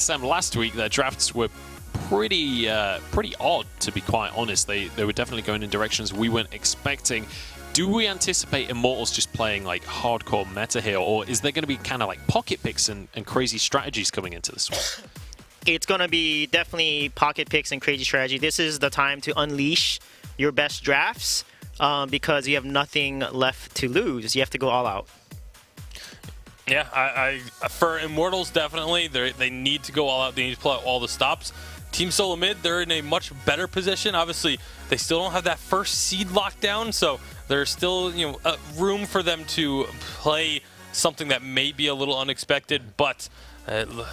TSM last week, their drafts were pretty odd, to be quite honest. They were definitely going in directions we weren't expecting. Do we anticipate Immortals just playing like hardcore meta here, or is there going to be kind of like pocket picks and crazy strategies coming into this one? It's going to be definitely pocket picks and crazy strategy. This is the time to unleash your best drafts because you have nothing left to lose. You have to go all out. Yeah, I for Immortals, definitely. They need to go all out. They need to pull out all the stops. Team Solo Mid, they're in a much better position. Obviously, they still don't have that first seed lockdown, so there's still room for them to play something that may be a little unexpected, but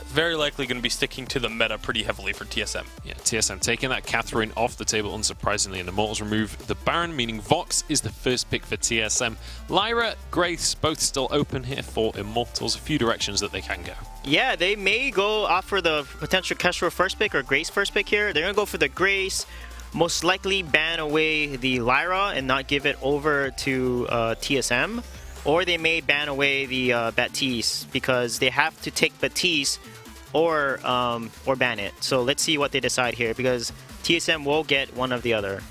very likely going to be sticking to the meta pretty heavily for TSM. Yeah, TSM taking that Catherine off the table, unsurprisingly, and Immortals remove the Baron, meaning Vox is the first pick for TSM. Lyra, Grace, both still open here for Immortals. A few directions that they can go. Yeah, they may go off for the potential Kestrel first pick or Grace first pick here. They're going to go for the Grace, most likely ban away the Lyra and not give it over to TSM. Or they may ban away the Baptiste because they have to take Baptiste or ban it. So let's see what they decide here because TSM will get one of the other.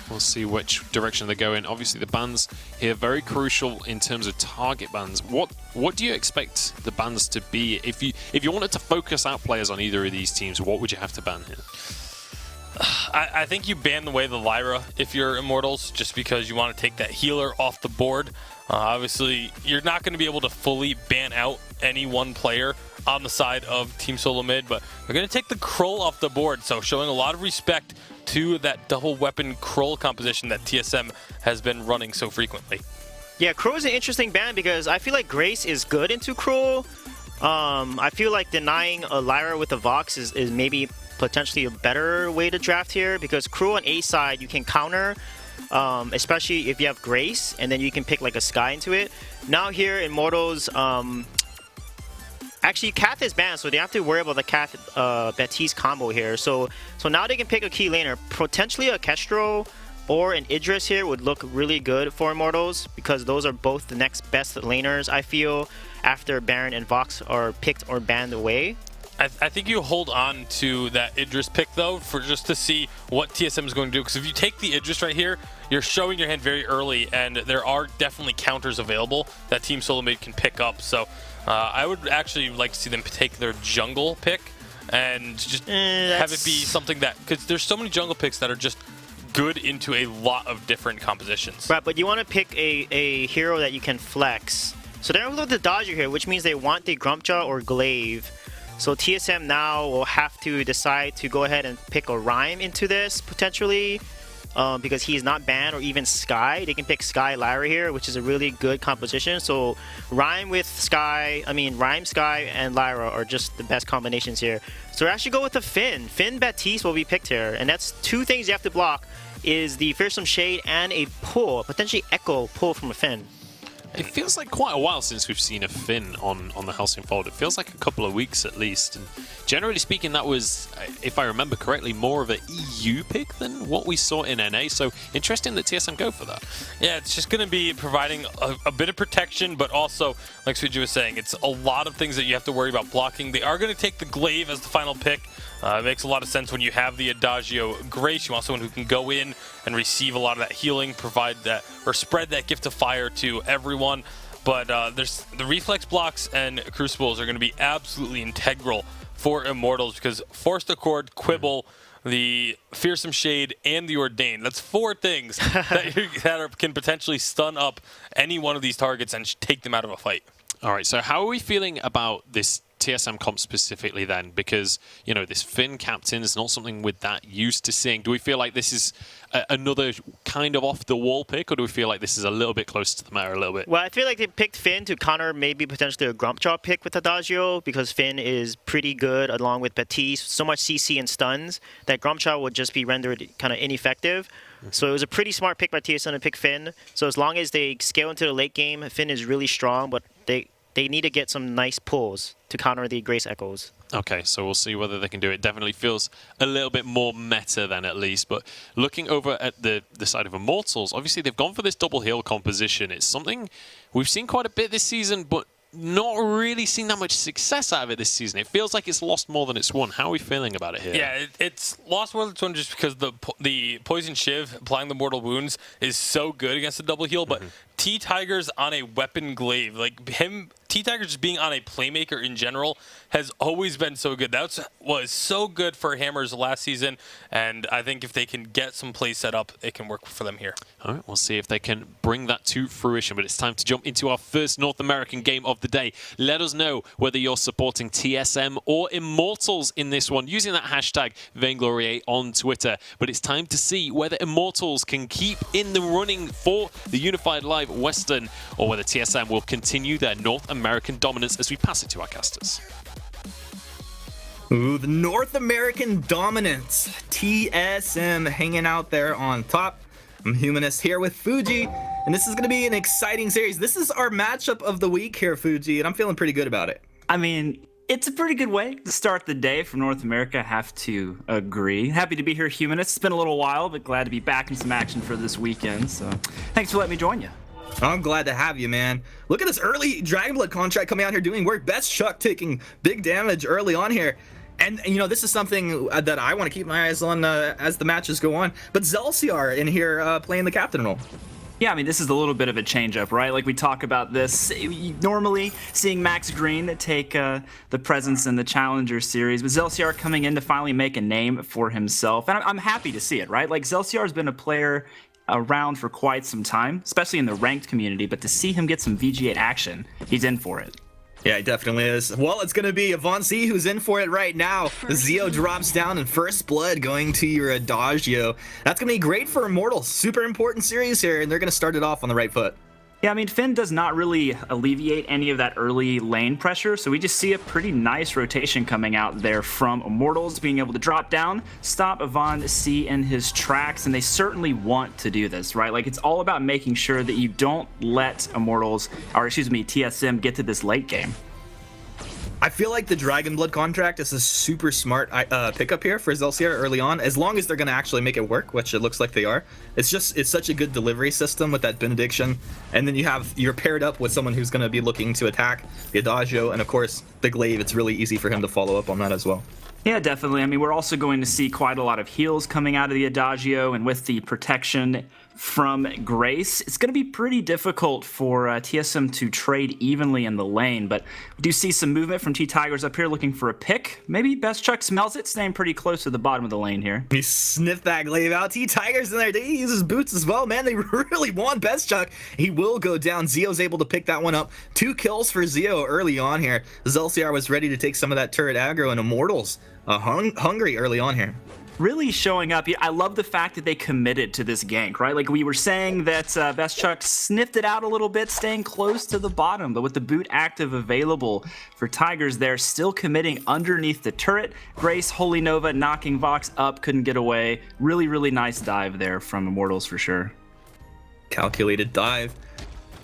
We'll see which direction they go in. Obviously, the bans here very crucial in terms of target bans. What do you expect the bans to be? If you wanted to focus out players on either of these teams, what would you have to ban here? I think you ban away the Lyra if you're Immortals, just because you want to take that healer off the board. Obviously, you're not going to be able to fully ban out any one player on the side of Team Solo Mid, but they're going to take the Krull off the board, so showing a lot of respect to that double weapon Krull composition that TSM has been running so frequently. Yeah, Krull is an interesting ban because I feel like Grace is good into Krull. I feel like denying a Lyra with a Vox is maybe potentially a better way to draft here because Krull on A side you can counter, especially if you have Grace, and then you can pick like a Sky into it. Now here Immortals, actually Cath is banned, so they have to worry about the Cath Baptiste combo here. So now they can pick a key laner, potentially a Kestrel or an Idris here would look really good for Immortals because those are both the next best laners I feel after Baron and Vox are picked or banned away. I think you hold on to that Idris pick, though, for just to see what TSM is going to do. Because if you take the Idris right here, you're showing your hand very early, and there are definitely counters available that Team Solo Mid can pick up. So I would actually like to see them take their jungle pick and just have it be something that... Because there's so many jungle picks that are just good into a lot of different compositions. Right, but you want to pick a hero that you can flex. So they're going to go with the Dodger here, which means they want the Grumpjaw or Glaive. So TSM now will have to decide to go ahead and pick a Rhyme into this, potentially, because he's not banned, or even Sky. They can pick Sky Lyra here, which is a really good composition. So Rhyme, Sky, and Lyra are just the best combinations here. So we actually go with the Finn. Finn Baptiste will be picked here, and that's two things you have to block, is the Fearsome Shade and a pull, potentially Echo pull from a Finn. It feels like quite a while since we've seen a Finn on the Hellsing Fold. It feels like a couple of weeks at least. And generally speaking, that was, if I remember correctly, more of an EU pick than what we saw in NA. So interesting that TSM go for that. Yeah, it's just going to be providing a bit of protection, but also, like Suji was saying, it's a lot of things that you have to worry about blocking. They are going to take the Glaive as the final pick. It makes a lot of sense when you have the Adagio Grace. You want someone who can go in and receive a lot of that healing, provide that, or spread that gift of fire to everyone. But there's the reflex blocks and crucibles are going to be absolutely integral for Immortals because Forced Accord, Quibble, the Fearsome Shade, and the Ordained. That's four things that can potentially stun up any one of these targets and take them out of a fight. All right, so how are we feeling about this TSM comp specifically then? Because, you know, this Finn captain is not something we're that used to seeing. Do we feel like this is another kind of off-the-wall pick, or do we feel like this is a little bit closer to the meta a little bit? Well, I feel like they picked Finn to counter maybe potentially a Grumpjaw pick with Adagio because Finn is pretty good along with Baptiste. So much CC and stuns that Grumpjaw would just be rendered kind of ineffective. So it was a pretty smart pick by TSM to pick Finn. So as long as they scale into the late game, Finn is really strong, but they need to get some nice pulls to counter the Grace Echoes. Okay, so we'll see whether they can do it. Definitely feels a little bit more meta than at least. But looking over at the side of Immortals, obviously they've gone for this double heal composition. It's something we've seen quite a bit this season, but not really seen that much success out of it this season. It feels like it's lost more than it's won. How are we feeling about it here? Yeah, it's lost more than it's won just because the Poison Shiv, applying the Mortal Wounds, is so good against the double heal, but T-Tigers on a weapon glaive, like him, T-Tigers just being on a playmaker in general has always been so good. That was so good for Hammers last season, and I think if they can get some plays set up, it can work for them here. All right, we'll see if they can bring that to fruition, but it's time to jump into our first North American game of the day. Let us know whether you're supporting TSM or Immortals in this one using that hashtag Vainglory on Twitter. But it's time to see whether Immortals can keep in the running for the Unified Live Western or whether TSM will continue their North American dominance as we pass it to our casters. Ooh, the North American dominance. TSM hanging out there on top. I'm Humanist here with Fuji, and this is going to be an exciting series. This is our matchup of the week here, Fuji, and I'm feeling pretty good about it. I mean, it's a pretty good way to start the day for North America, I have to agree. Happy to be here, Humanist. It's been a little while, but glad to be back in some action for this weekend, so thanks for letting me join you. I'm glad to have you, man. Look at this early Dragonblood contract coming out here doing work. Best Chuck taking big damage early on here. And, you know, this is something that I want to keep my eyes on as the matches go on. But Zelciar in here playing the captain role. Yeah, I mean, this is a little bit of a change-up, right? Like, we talk about this. Normally, seeing Max Green take the presence in the Challenger Series, but Zelciar coming in to finally make a name for himself. And I'm happy to see it, right? Like, Zelciar has been a player around for quite some time, especially in the ranked community, but to see him get some VG8 action, he's in for it. Yeah, he definitely is. Well, it's going to be Vainglory who's in for it right now. The Zeo drops down and first blood going to your Adagio. That's going to be great for Immortals. Super important series here, and they're going to start it off on the right foot. Yeah, I mean, Finn does not really alleviate any of that early lane pressure, so we just see a pretty nice rotation coming out there from Immortals, being able to drop down, stop Vainglory in his tracks, and they certainly want to do this, right? Like, it's all about making sure that you don't let TSM get to this late game. I feel like the Dragonblood contract is a super smart pickup here for Zelciar early on, as long as they're going to actually make it work, which it looks like they are. It's such a good delivery system with that Benediction, and then you're paired up with someone who's going to be looking to attack the Adagio, and of course the Glaive. It's really easy for him to follow up on that as well. Yeah, definitely. I mean, we're also going to see quite a lot of heals coming out of the Adagio, and with the protection from Grace, it's going to be pretty difficult for TSM to trade evenly in the lane, but we do see some movement from T-Tigers up here looking for a pick. Maybe Best Chuck smells it, staying pretty close to the bottom of the lane here. He sniffed that Glaive out. T-Tigers in there. He uses boots as well, man. They really want Best Chuck. He will go down. Zeo's able to pick that one up. 2 kills for Zeo early on here. Zelciar was ready to take some of that turret aggro, and Immortals hungry early on here. Really showing up. I love the fact that they committed to this gank, right? Like we were saying that Best Chuck sniffed it out a little bit, staying close to the bottom, but with the boot active available for Tigers, they're still committing underneath the turret. Grace, Holy Nova knocking Vox up, couldn't get away. Really, really nice dive there from Immortals for sure. Calculated dive.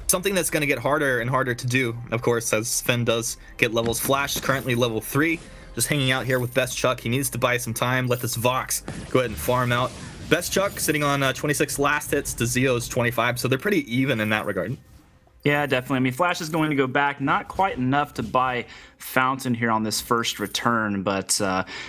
Something that's going to get harder and harder to do, of course, as Finn does get levels. Flash is currently level 3. Just hanging out here with Best Chuck. He needs to buy some time. Let this Vox go ahead and farm out. Best Chuck sitting on 26 last hits to Zeo's 25, so they're pretty even in that regard. Yeah, definitely. I mean, Flash is going to go back. Not quite enough to buy Fountain here on this first return, but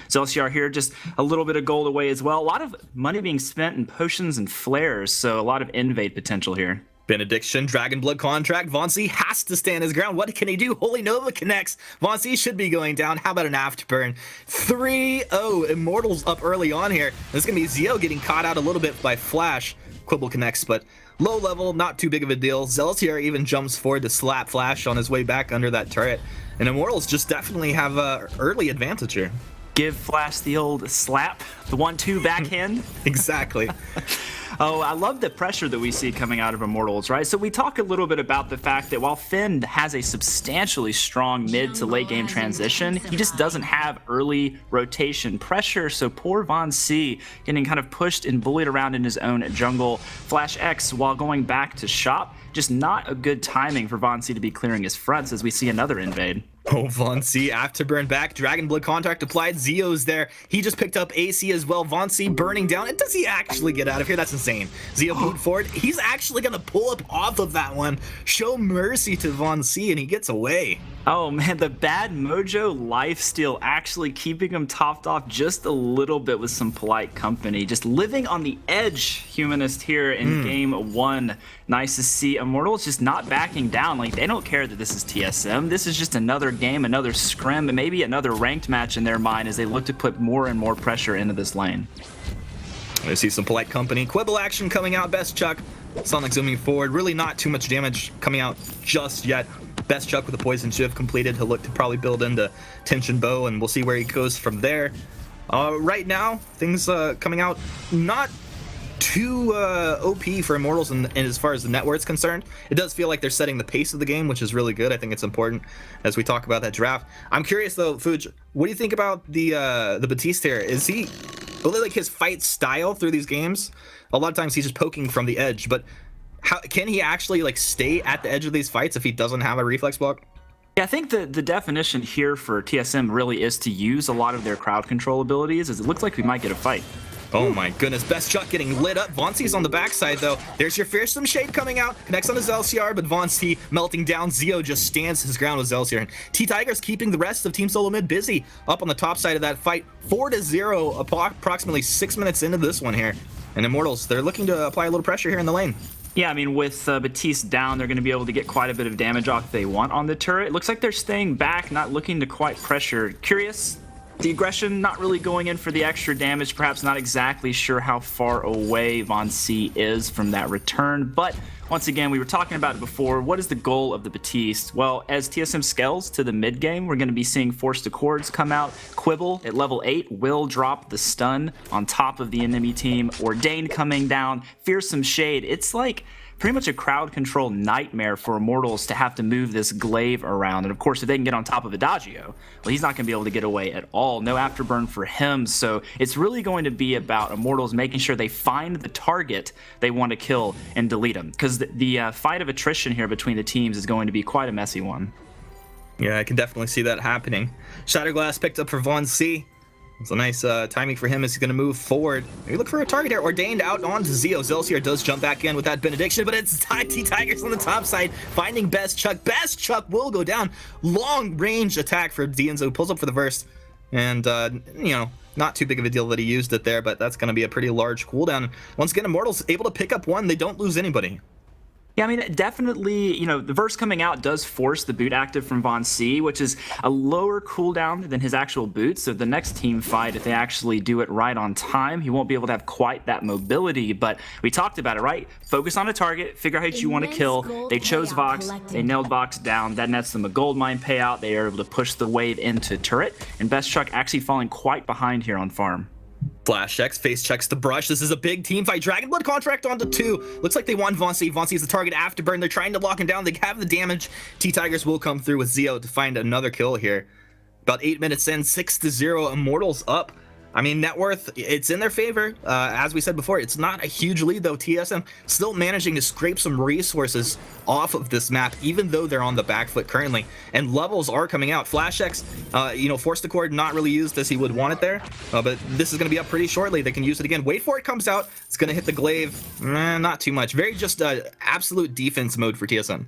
Zelciar here just a little bit of gold away as well. A lot of money being spent in potions and flares, so a lot of invade potential here. Benediction, Dragonblood contract. Vainglory has to stand his ground. What can he do? Holy Nova connects. Vainglory should be going down. How about an afterburn? 3-0. Immortals up early on here. This is going to be Zeo getting caught out a little bit by Flash. Quibble connects, but low level, not too big of a deal. Zelciar even jumps forward to slap Flash on his way back under that turret. And Immortals just definitely have an early advantage here. Give Flash the old slap, the 1-2 backhand. Exactly. Oh, I love the pressure that we see coming out of Immortals, right? So we talk a little bit about the fact that while Finn has a substantially strong mid to late game transition, he just doesn't have early rotation pressure. So poor Vainglory getting kind of pushed and bullied around in his own jungle. Flash X while going back to shop, just not a good timing for Vainglory to be clearing his fronts as we see another invade. Oh, Von C, Afterburn back, Dragon Blood Contract applied, Zio's there. He just picked up AC as well. Von C burning down. And does he actually get out of here? That's insane. Zio boot forward. He's actually going to pull up off of that one. Show mercy to Von C, and he gets away. Oh man, the bad mojo lifesteal actually keeping him topped off just a little bit with some polite company. Just living on the edge, Humanist here in game 1. Nice to see. Immortals just not backing down. Like, they don't care that this is TSM. This is just another game, another scrim, and maybe another ranked match in their mind as they look to put more and more pressure into this lane. I see some polite company. Quibble action coming out. Best Chuck. Sonic zooming forward. Really not too much damage coming out just yet. Best Chuck with the Poison Shiv completed. He'll look to probably build into Tension Bow, and we'll see where he goes from there. Right now, things coming out not too OP for Immortals and as far as the net worth's concerned. It does feel like they're setting the pace of the game, which is really good. I think it's important as we talk about that draft. I'm curious though, Fuj, what do you think about the Batiste here? Is he really like his fight style through these games? A lot of times he's just poking from the edge, but how can he actually like stay at the edge of these fights if he doesn't have a reflex block? Yeah, I think the definition here for TSM really is to use a lot of their crowd control abilities, as it looks like we might get a fight. Oh my goodness, Best Chuck getting lit up. Von C's on the backside though. There's your fearsome shade coming out. Connects on his LCR, but Von C melting down. Zio just stands his ground with LCR. And T-Tiger's keeping the rest of Team Solo Mid busy up on the top side of that fight. 4-0, approximately 6 minutes into this one here. And Immortals, they're looking to apply a little pressure here in the lane. Yeah, I mean, with Batiste down, they're going to be able to get quite a bit of damage off if they want on the turret. It looks like they're staying back, not looking to quite pressure. Curious, the aggression not really going in for the extra damage, perhaps not exactly sure how far away Von C is from that return, but once again, we were talking about it before. What is the goal of the Batiste? Well, as TSM scales to the mid game, we're going to be seeing Forced Accords come out. Quibble at level 8 will drop the stun on top of the enemy team. Ordained coming down. Fearsome Shade. It's like pretty much a crowd control nightmare for Immortals to have to move this glaive around. And of course, if they can get on top of Adagio, well, he's not going to be able to get away at all. No afterburn for him. So it's really going to be about Immortals making sure they find the target they want to kill and delete him. Because the fight of attrition here between the teams is going to be quite a messy one. Yeah, I can definitely see that happening. Shatterglass picked up for Von C. It's a nice timing for him as he's going to move forward. You look for a target here. Ordained out onto Zio. Zelsier does jump back in with that benediction, but it's T-Tigers on the top side finding Best Chuck. Best Chuck will go down. Long range attack for Dienzo. Pulls up for the verse. And, you know, not too big of a deal that he used it there, but that's going to be a pretty large cooldown. Once again, Immortals able to pick up one. They don't lose anybody. Yeah, I mean, definitely, you know, the verse coming out does force the boot active from Von C, which is a lower cooldown than his actual boot. So the next team fight, if they actually do it right on time, he won't be able to have quite that mobility. But we talked about it, right? Focus on a target, figure out who you want to kill. They chose Vox, they nailed Vox down. That nets them a gold mine payout. They are able to push the wave into turret. And Best Chuck actually falling quite behind here on farm. Flash checks, face checks the brush. This is a big team fight. Dragon Blood contract onto 2. Looks like they want Von C. Von C is the target afterburn. They're trying to lock him down. They have the damage. T-Tigers will come through with Zio to find another kill here. About 8 minutes in, 6-0. Immortals up. I mean, net worth, it's in their favor. As we said before, it's not a huge lead, though. TSM still managing to scrape some resources off of this map, even though they're on the back foot currently. And levels are coming out. Flash X, you know, Forced Accord not really used as he would want it there. But this is going to be up pretty shortly. They can use it again. Wait for it comes out. It's going to hit the glaive. Not too much. Very just absolute defense mode for TSM.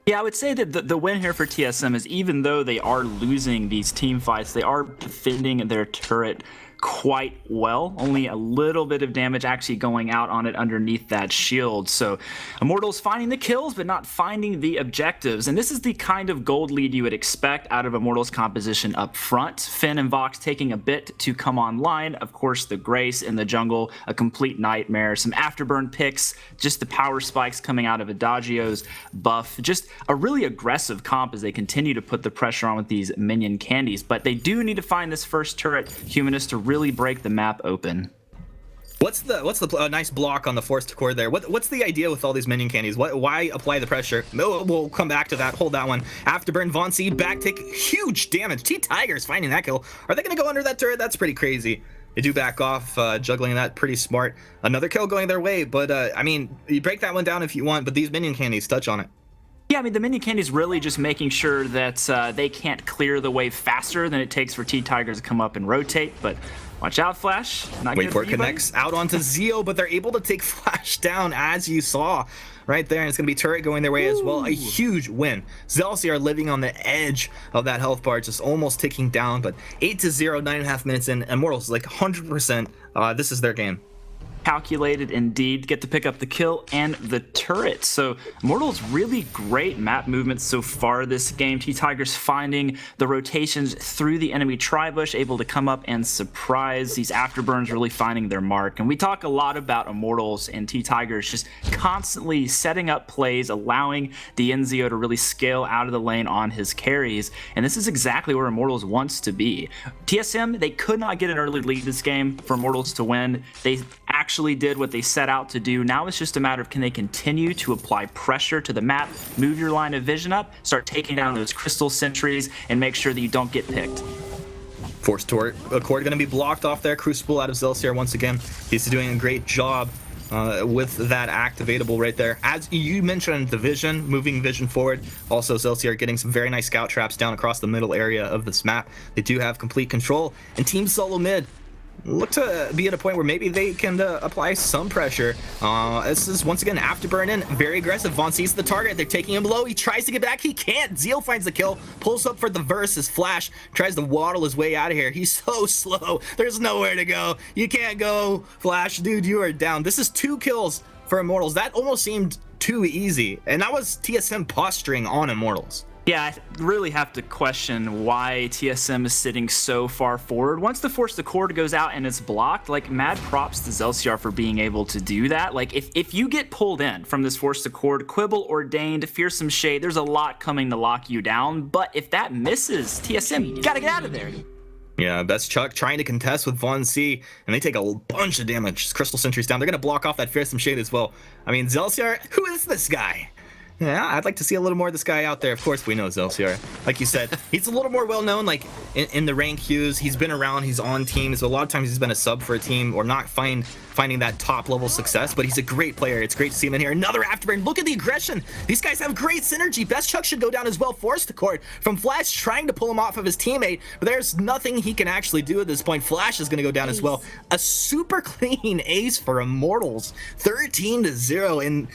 Yeah, I would say that the win here for TSM is even though they are losing these team fights, they are defending their turret quite well. Only a little bit of damage actually going out on it underneath that shield. So Immortals finding the kills, but not finding the objectives. And this is the kind of gold lead you would expect out of Immortals composition up front. Finn and Vox taking a bit to come online. Of course, the Grace in the jungle, a complete nightmare. Some afterburn picks, just the power spikes coming out of Adagio's buff. Just a really aggressive comp as they continue to put the pressure on with these minion candies. But they do need to find this first turret, Humanist, to really break the map open. What's the nice block on the Forced Accord there? What's the idea with all these minion candies? Why apply the pressure? We'll come back to that. Hold that one. Afterburn, Von C back take huge damage. T-Tigers finding that kill. Are they going to go under that turret? That's pretty crazy. They do back off, juggling that pretty smart. Another kill going their way, but I mean, you break that one down if you want, but these minion candies touch on it. Yeah, I mean, the minion candy is really just making sure that they can't clear the wave faster than it takes for T-Tigers to come up and rotate, but watch out, Flash. Not Wait good for for it, you, buddy. connects out onto Zeo, but they're able to take Flash down, as you saw right there, and it's going to be turret going their way as well. A huge win. Zelsi are living on the edge of that health bar, just almost ticking down, but 8-0, 9.5 minutes in. Immortals, like 100%, this is their game. Calculated indeed, get to pick up the kill and the turret. So Immortals really great map movements so far this game. T-Tigers finding the rotations through the enemy tri-bush, able to come up and surprise. These afterburns really finding their mark. And we talk a lot about Immortals and T-Tigers just constantly setting up plays, allowing the Enzio to really scale out of the lane on his carries. And this is exactly where Immortals wants to be. TSM, they could not get an early lead this game for Immortals to win. They actually did what they set out to do. Now it's just a matter of can they continue to apply pressure to the map, move your line of vision up, start taking down those crystal sentries, and make sure that you don't get picked. Force Accord going to be blocked off there. Crucible out of Zelsiar once again. He's doing a great job with that activatable right there. As you mentioned, the vision, moving vision forward. Also, Zelsiar getting some very nice scout traps down across the middle area of this map. They do have complete control. And Team Solo Mid look to be at a point where maybe they can apply some pressure. This is once again Afterburn in, very aggressive. Von sees the target, they're taking him low, he tries to get back, he can't. Zeal finds the kill, pulls up for the verse as Flash tries to waddle his way out of here. He's so slow, there's nowhere to go. You can't go, Flash, dude, you are down. This is 2 kills for Immortals. That almost seemed too easy, and that was TSM posturing on Immortals. Yeah, I really have to question why TSM is sitting so far forward. Once the Force Accord goes out and it's blocked, like, mad props to Zelsiar for being able to do that. Like, if you get pulled in from this Force Accord, Quibble, Ordained, Fearsome Shade, there's a lot coming to lock you down. But if that misses, TSM, you gotta get out of there. Yeah, Best Chuck trying to contest with Von C, and they take a bunch of damage. Crystal Sentry's down. They're gonna block off that Fearsome Shade as well. I mean, Zelsiar, who is this guy? Yeah, I'd like to see a little more of this guy out there. Of course, we know Zelsiar. Like you said, he's a little more well-known, like, in the rank queues. He's been around, he's on teams. A lot of times he's been a sub for a team or not finding that top-level success, but he's a great player. It's great to see him in here. Another Afterburn. Look at the aggression. These guys have great synergy. Best Chuck should go down as well. Forced Accord from Flash trying to pull him off of his teammate, but there's nothing he can actually do at this point. Flash is going to go down as well. A super clean ace for Immortals. 13-0 in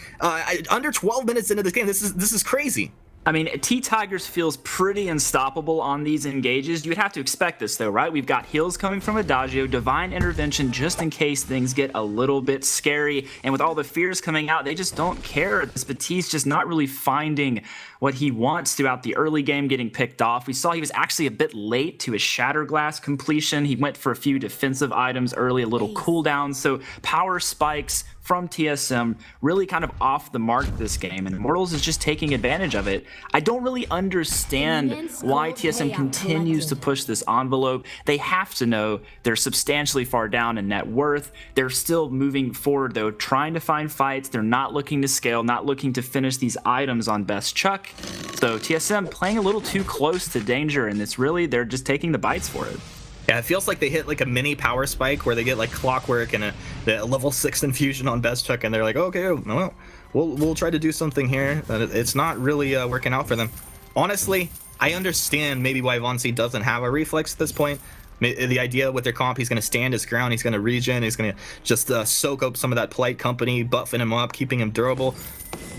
under 12 minutes into this game. This is crazy. I mean, T-Tigers feels pretty unstoppable on these engages. You'd have to expect this, though, right? We've got heals coming from Adagio, Divine Intervention just in case things get a little bit scary. And with all the fears coming out, they just don't care. This Batiste just not really finding what he wants throughout the early game, getting picked off. We saw he was actually a bit late to his Shatter Glass completion. He went for a few defensive items early, a little cooldown. So power spikes from TSM really kind of off the mark this game, and Immortals is just taking advantage of it. I don't really understand why TSM continues to push this envelope. They have to know they're substantially far down in net worth. They're still moving forward, though, trying to find fights. They're not looking to scale, not looking to finish these items on Best Chuck. So TSM playing a little too close to danger, and it's really, they're just taking the bites for it. Yeah, it feels like they hit like a mini power spike where they get like clockwork and the level 6 infusion on Best Chuck, and they're like, okay, well, we'll try to do something here. It's not really working out for them. Honestly, I understand maybe why Von C doesn't have a reflex at this point. The idea with their comp, he's going to stand his ground, he's going to regen, he's going to just soak up some of that Polite Company, buffing him up, keeping him durable.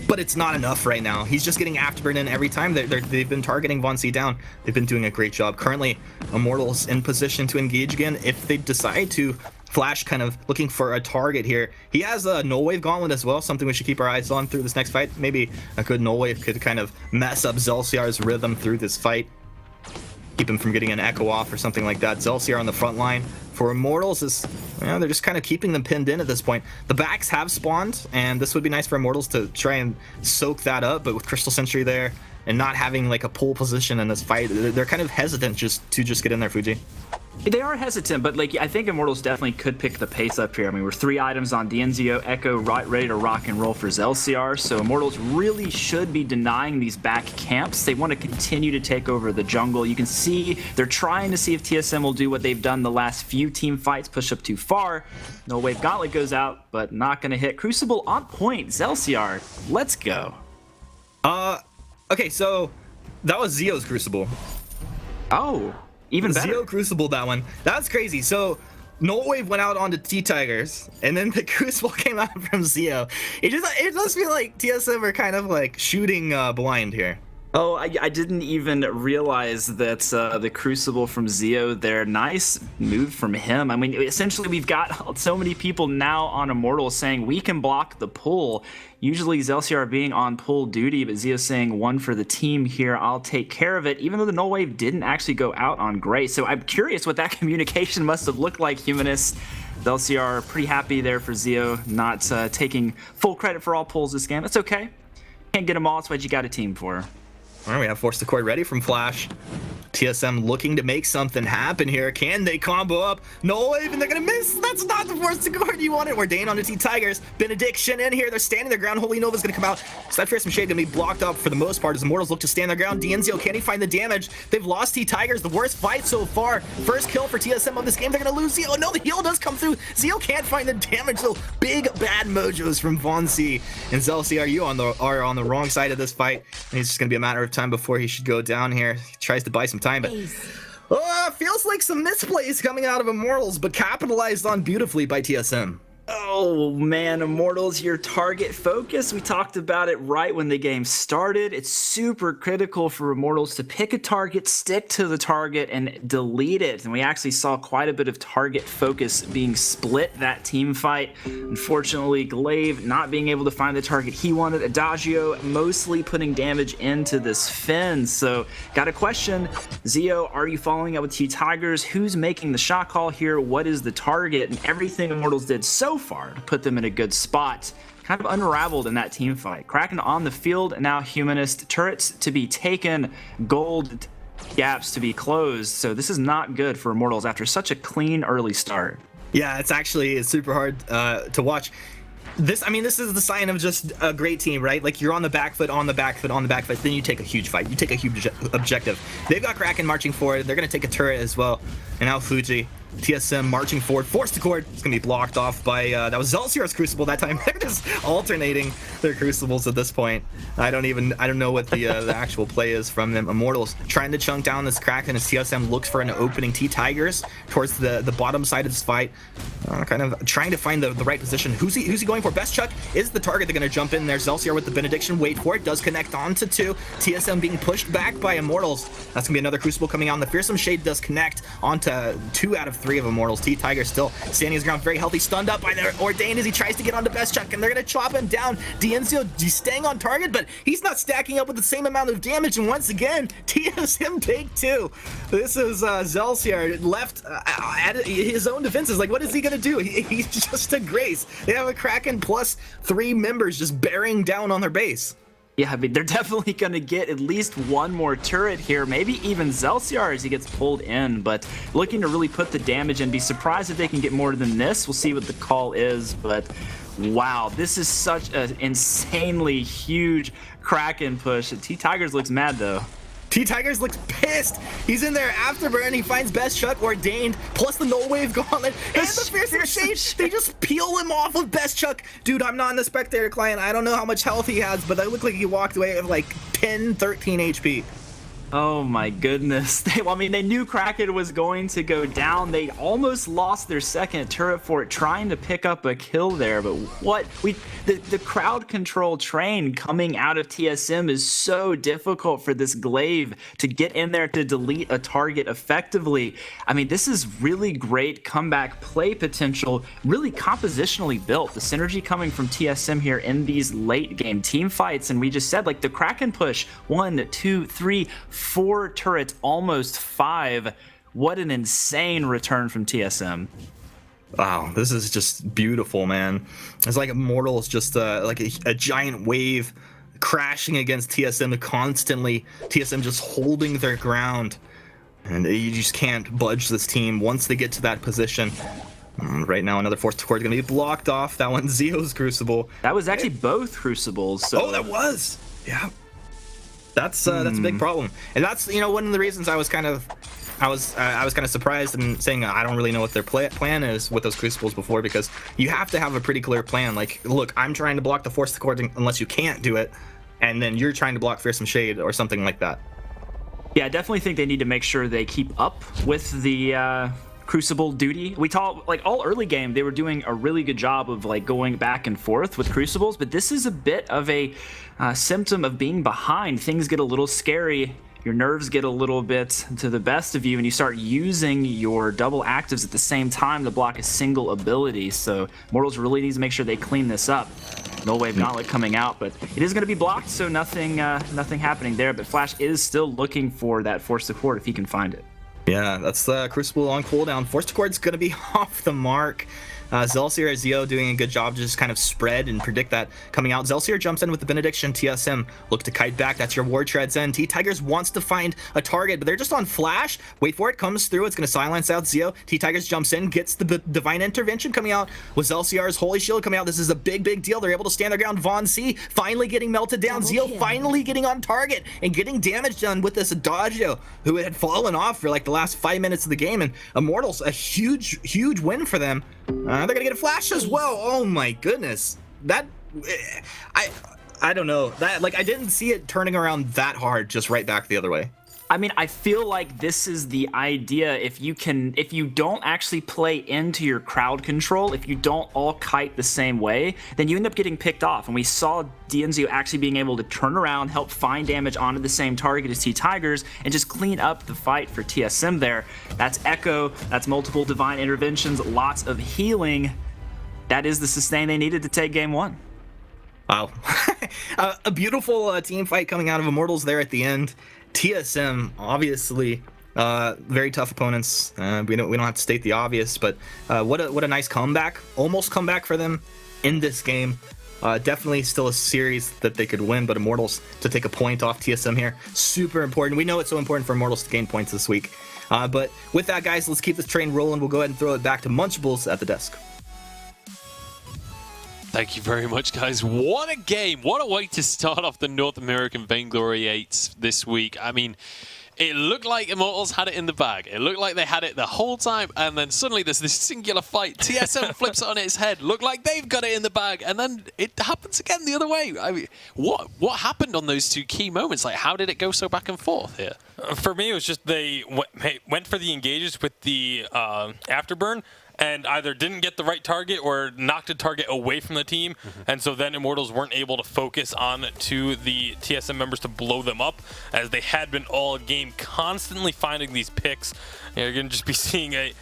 But it's not enough right now. He's just getting Afterburn in every time. They've been targeting Von C down. They've been doing a great job. Currently, Immortals in position to engage again. If they decide to, Flash kind of looking for a target here. He has a Null Wave Gauntlet as well, something we should keep our eyes on through this next fight. Maybe a good Null Wave could kind of mess up Zelsiar's rhythm through this fight. Keep him from getting an echo off or something like that. Zelsiar on the front line for Immortals is, you know, they're just kind of keeping them pinned in at this point. The backs have spawned, and this would be nice for Immortals to try and soak that up, but with Crystal Sentry there and not having like a pole position in this fight, they're kind of hesitant to get in there, Fuji. They are hesitant, but like I think Immortals definitely could pick the pace up here. I mean, we're 3 items on Dienzio, Echo ready to rock and roll for Zelsiar, so Immortals really should be denying these back camps. They want to continue to take over the jungle. You can see they're trying to see if TSM will do what they've done the last few team fights, push up too far. No Wave Gauntlet goes out, but not going to hit. Crucible on point. Zelsiar, let's go. Okay, so that was Zio's Crucible. Oh, even better. Zio Crucible, that one. That's crazy. So Null Wave went out onto T-Tigers, and then the Crucible came out from Zio. It does feel like TSM are kind of like shooting blind here. Oh, I didn't even realize that the Crucible from Zio there. Nice move from him. I mean, essentially, we've got so many people now on Immortals saying we can block the pull. Usually, Zelciar being on pull duty, but Zio saying one for the team here. I'll take care of it, even though the Null Wave didn't actually go out on Gray. So I'm curious what that communication must have looked like, Humanist. Zelciar pretty happy there for Zio, not taking full credit for all pulls this game. That's okay. Can't get them all. That's what you got a team for. All right, we have Force to Cord ready from Flash. TSM looking to make something happen here. Can they combo up? No Wave, and they're gonna miss. That's not the Force to Cord you wanted. Ordained onto T-Tigers. Benediction in here. They're standing their ground. Holy Nova's gonna come out. So that Fearsome Shade gonna be blocked up for the most part as Immortals look to stand their ground. Dienzio, can he find the damage? They've lost T-Tigers. The worst fight so far. First kill for TSM of this game. They're gonna lose Zio. No, the heal does come through. Zio can't find the damage. So big bad mojos from Von C. And Zelciar, you are on the wrong side of this fight. And it's just gonna be a matter of time before he should go down here. He tries to buy some time, but feels like some misplays coming out of Immortals, but capitalized on beautifully by TSM. Oh man, Immortals, your target focus. We talked about it right when the game started. It's super critical for Immortals to pick a target, stick to the target, and delete it. And we actually saw quite a bit of target focus being split that team fight. Unfortunately, Glaive not being able to find the target he wanted. Adagio mostly putting damage into this Finn. So, got a question. Zio, are you following up with T-Tigers? Who's making the shot call here? What is the target? And everything Immortals did so far to put them in a good spot kind of unraveled in that team fight. Kraken on the field, now Humanist. Turrets to be taken, gold gaps to be closed. So this is not good for Immortals after such a clean early start. Yeah, it's super hard to watch. This is the sign of just a great team, right? Like you're on the back foot, then you take a huge fight. You take a huge objective. They've got Kraken marching forward. They're going to take a turret as well. And now Fuji. TSM marching forward, Force to Cord. It's gonna be blocked off by that was Zelciar's Crucible that time. They're just alternating their Crucibles at this point. I don't know what the actual play is from them. Immortals trying to chunk down this Kraken as TSM looks for an opening. T-Tigers towards the bottom side of this fight, kind of trying to find the right position. Who's he going for? Best Chuck is the target. They're gonna jump in there. Zelciar with the Benediction. Wait for it. Does connect onto two. TSM being pushed back by Immortals. That's gonna be another Crucible coming on. The Fearsome Shade does connect onto 2 out of 3 of Immortals. T-Tiger still standing his ground, very healthy, stunned up by their Ordained as he tries to get onto Best Chuck, and they're gonna chop him down. Dienzio staying on target, but he's not stacking up with the same amount of damage, and once again, TSM take 2. This is Zelciar left at his own defenses. Like, what is he gonna do? He's just a grace. They have a Kraken plus 3 members just bearing down on their base. Yeah, I mean, they're definitely going to get at least one more turret here, maybe even Zelciar as he gets pulled in, but looking to really put the damage and be surprised if they can get more than this. We'll see what the call is, but wow, this is such an insanely huge Kraken push. T-Tigers looks mad, though. T-Tigers looks pissed. He's in there afterburn. He finds Best Chuck Ordained, plus the Null Wave Gauntlet, and the Fearsome Shade. They just peel him off of Best Chuck. Dude, I'm not in the spectator client. I don't know how much health he has, but it looked like he walked away with like 10, 13 HP. Oh my goodness. They knew Kraken was going to go down. They almost lost their second turret for it, trying to pick up a kill there. But the crowd control train coming out of TSM is so difficult for this Glaive to get in there to delete a target effectively. I mean, this is really great comeback play potential, really compositionally built. The synergy coming from TSM here in these late game team fights. And we just said, like, the Kraken push, 1, 2, 3, 4 turrets, almost 5. What an insane return from TSM. Wow, this is just beautiful, man. It's like Immortals, just like a giant wave crashing against TSM constantly. TSM just holding their ground. And you just can't budge this team once they get to that position. Right now, another Force to Cord is going to be blocked off. That one's Zio's Crucible. That was actually both Crucibles. So. Oh, that was! Yeah. That's a big problem, and that's one of the reasons I was kind of surprised and saying I don't really know what their plan is with those Crucibles before, because you have to have a pretty clear plan. Like, look, I'm trying to block the Force to Cord unless you can't do it. and then you're trying to block Fearsome Shade or something like that. Yeah, I definitely think they need to make sure they keep up with the Crucible duty. We talked, like, all early game, they were doing a really good job of, like, going back and forth with Crucibles, but this is a bit of a symptom of being behind. Things get a little scary. Your nerves get a little bit to the best of you, and you start using your double actives at the same time to block a single ability. So Immortals really needs to make sure they clean this up. No Wave Gauntlet coming out, but it is going to be blocked, so nothing happening there. But Flash is still looking for that Force to Court if he can find it. Yeah, that's Crucible on cooldown. Force to Court's going to be off the mark. Zelsier or Zio doing a good job to just kind of spread and predict that coming out. Zelsier jumps in with the Benediction. TSM look to kite back. That's your Ward Treads in. T-Tigers wants to find a target, but they're just on Flash. Wait for it. Comes through. It's going to silence out Zio. T-Tigers jumps in, gets the Divine Intervention coming out with Zelsiar's Holy Shield coming out. This is a big, big deal. They're able to stand their ground. Von C finally getting melted down. Zio finally getting on target and getting damage done with this Adagio, who had fallen off for like the last 5 minutes of the game. And Immortals, a huge, huge win for them. They're gonna get a Flash as well. Oh my goodness, that I don't know, that, like, I didn't see it turning around that hard, just right back the other way. I mean, I feel like this is the idea. If you don't actually play into your crowd control, if you don't all kite the same way, then you end up getting picked off. And we saw DNZO actually being able to turn around, help find damage onto the same target as T-Tigers, and just clean up the fight for TSM there. That's Echo, that's multiple Divine Interventions, lots of healing. That is the sustain they needed to take game one. Wow. A beautiful team fight coming out of Immortals there at the end. TSM, obviously, very tough opponents. We don't have to state the obvious, but what a nice comeback, almost comeback for them in this game. Definitely still a series that they could win, but Immortals to take a point off TSM here, super important. We know it's so important for Immortals to gain points this week. But with that, guys, let's keep this train rolling. We'll go ahead and throw it back to Munchables at the desk. Thank you very much, guys. What a game. What a way to start off the North American Vainglory 8 this week. I mean, it looked like Immortals had it in the bag. It looked like they had it the whole time, and then suddenly there's this singular fight. TSM flips it on its head. Looked like they've got it in the bag, and then it happens again the other way. I mean, what happened on those two key moments? Like, how did it go so back and forth here? For me, it was just they went for the engages with the afterburn, and either didn't get the right target or knocked a target away from the team. And so then Immortals weren't able to focus on to the TSM members to blow them up, as they had been all game constantly finding these picks. You're going to just be seeing a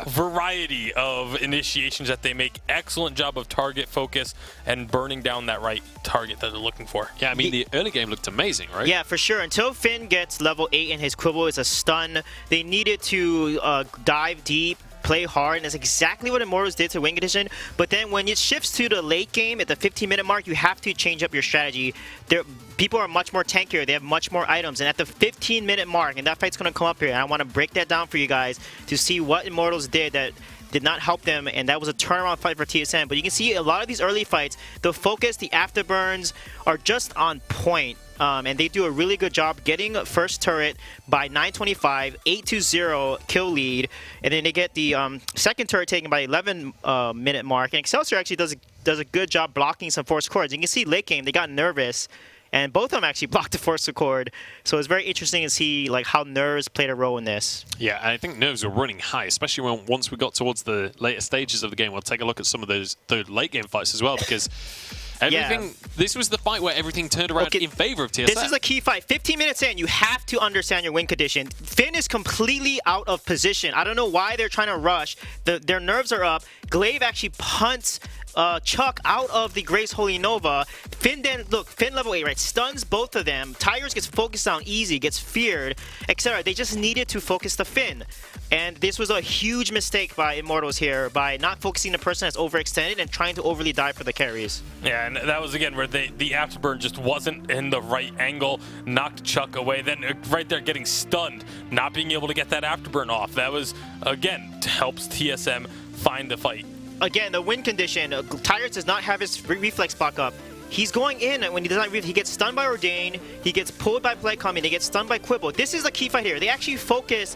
variety of initiations that they make. Excellent job of target focus and burning down that right target that they're looking for. Yeah, I mean, the early game looked amazing, right? Yeah, for sure. Until Finn gets level 8 and his Quibble is a stun, they needed to dive deep, play hard, and that's exactly what Immortals did to Wing Edition. But then when it shifts to the late game at the 15-minute mark, you have to change up your strategy. People are much more tankier, they have much more items, and at the 15-minute mark, and that fight's going to come up here, and I want to break that down for you guys to see what Immortals did that did not help them, and that was a turnaround fight for TSM. But you can see a lot of these early fights, the focus, the afterburns are just on point. And they do a really good job getting first turret by 9:25, 8-0 kill lead, and then they get the second turret taken by 11-minute mark. And Excelsior actually does a good job blocking some force chords. You can see late game they got nervous, and both of them actually blocked the force chord. So it's very interesting to see like how nerves played a role in this. Yeah, I think nerves were running high, especially once we got towards the later stages of the game. We'll take a look at some of those late game fights as well, because this was the fight where everything turned around in favor of TSM. This is a key fight. 15 minutes in, you have to understand your win condition. Finn is completely out of position. I don't know why they're trying to rush. Their nerves are up. Glaive actually punts Chuck out of the Grace Holy Nova. Finn then, look, Finn level 8, right? Stuns both of them. Tigers gets focused down easy, gets feared, etc. They just needed to focus the Finn. And this was a huge mistake by Immortals here by not focusing the person that's overextended and trying to overly dive for the carries. Yeah, and that was again where the afterburn just wasn't in the right angle, knocked Chuck away. Then right there getting stunned, not being able to get that afterburn off. That was, again, helps TSM find the fight. Again, the win condition, Tigers does not have his reflex block up. He's going in when he does not he gets stunned by Ordain, he gets pulled by Play Coming, they get stunned by Quibble. This is the key fight here. They actually focus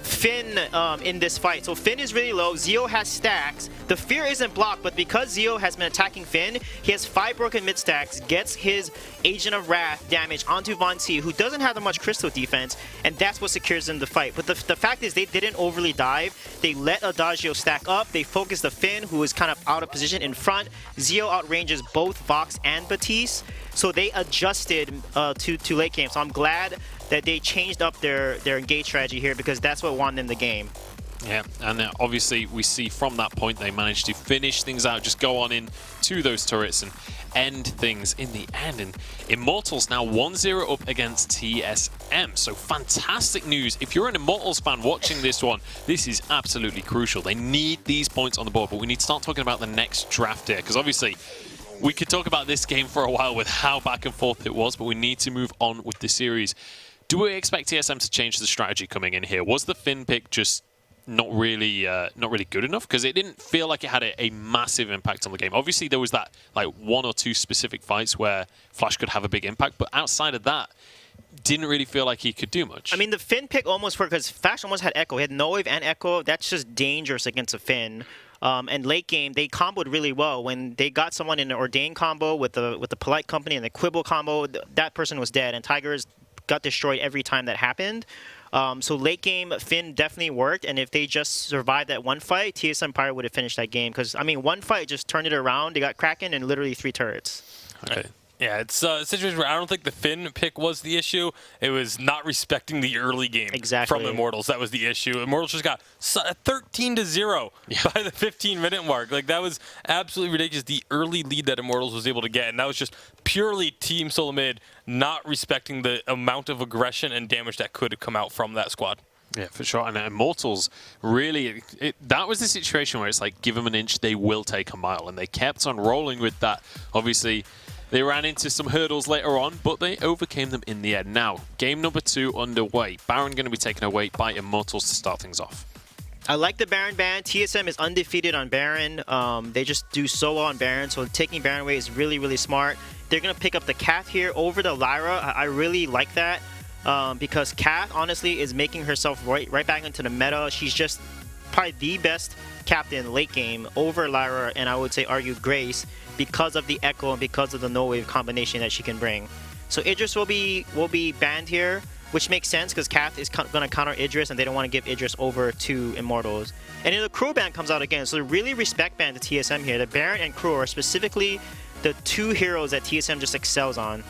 Finn in this fight. So Finn is really low. Zio has stacks. The Fear isn't blocked, but because Zio has been attacking Finn, he has 5 broken mid stacks, gets his Agent of Wrath damage onto Von C, who doesn't have that much crystal defense, and that's what secures him the fight. But the fact is they didn't overly dive. They let Adagio stack up. They focused the Finn, who is kind of out of position in front. Zio outranges both Vox and Batiste, so they adjusted to late game. So I'm glad that they changed up their engage strategy here, because that's what won them the game. Yeah, and obviously we see from that point they managed to finish things out, just go on in to those turrets and end things in the end. And Immortals now 1-0 up against TSM. So fantastic news. If you're an Immortals fan watching this one, this is absolutely crucial. They need these points on the board, but we need to start talking about the next draft here, because obviously we could talk about this game for a while with how back and forth it was, but we need to move on with the series. Do we expect TSM to change the strategy coming in here? Was the Finn pick just not really good enough? Because it didn't feel like it had a massive impact on the game. Obviously, there was that like 1 or 2 specific fights where Flash could have a big impact, but outside of that, didn't really feel like he could do much. I mean, the Finn pick almost worked because Flash almost had Echo. He had No Wave and Echo. That's just dangerous against a Finn. And late game, they comboed really well. When they got someone in an Ordain combo with the Polite Company and the Quibble combo, that person was dead, and Tigers got destroyed every time that happened. So late game, Finn definitely worked, and if they just survived that one fight, TSM probably would have finished that game. Because, I mean, one fight just turned it around. They got Kraken and literally 3 turrets. Okay. Yeah, it's a situation where I don't think the Finn pick was the issue. It was not respecting the early game from Immortals. That was the issue. Immortals just got 13-0 by the 15-minute mark. Like, that was absolutely ridiculous, the early lead that Immortals was able to get. And that was just purely Team Solamid not respecting the amount of aggression and damage that could come out from that squad. Yeah, for sure. And Immortals, really, that was the situation where it's like, give them an inch, they will take a mile. And they kept on rolling with that. Obviously, they ran into some hurdles later on, but they overcame them in the end. Now, game number 2 underway. Baron going to be taken away by Immortals to start things off. I like the Baron ban. TSM is undefeated on Baron. They just do so well on Baron, so taking Baron away is really, really smart. They're going to pick up the Kath here over the Lyra. I really like that because Kath, honestly, is making herself right back into the meta. She's just probably the best captain late game over Lyra, and I would say argue Grace, because of the Echo and because of the No Wave combination that she can bring. So Idris will be banned here, which makes sense because Kath is going to counter Idris, and they don't want to give Idris over to Immortals. And then the Crow ban comes out again, so they really respect ban to TSM here. The Baron and Crow are specifically the 2 heroes that TSM just excels on.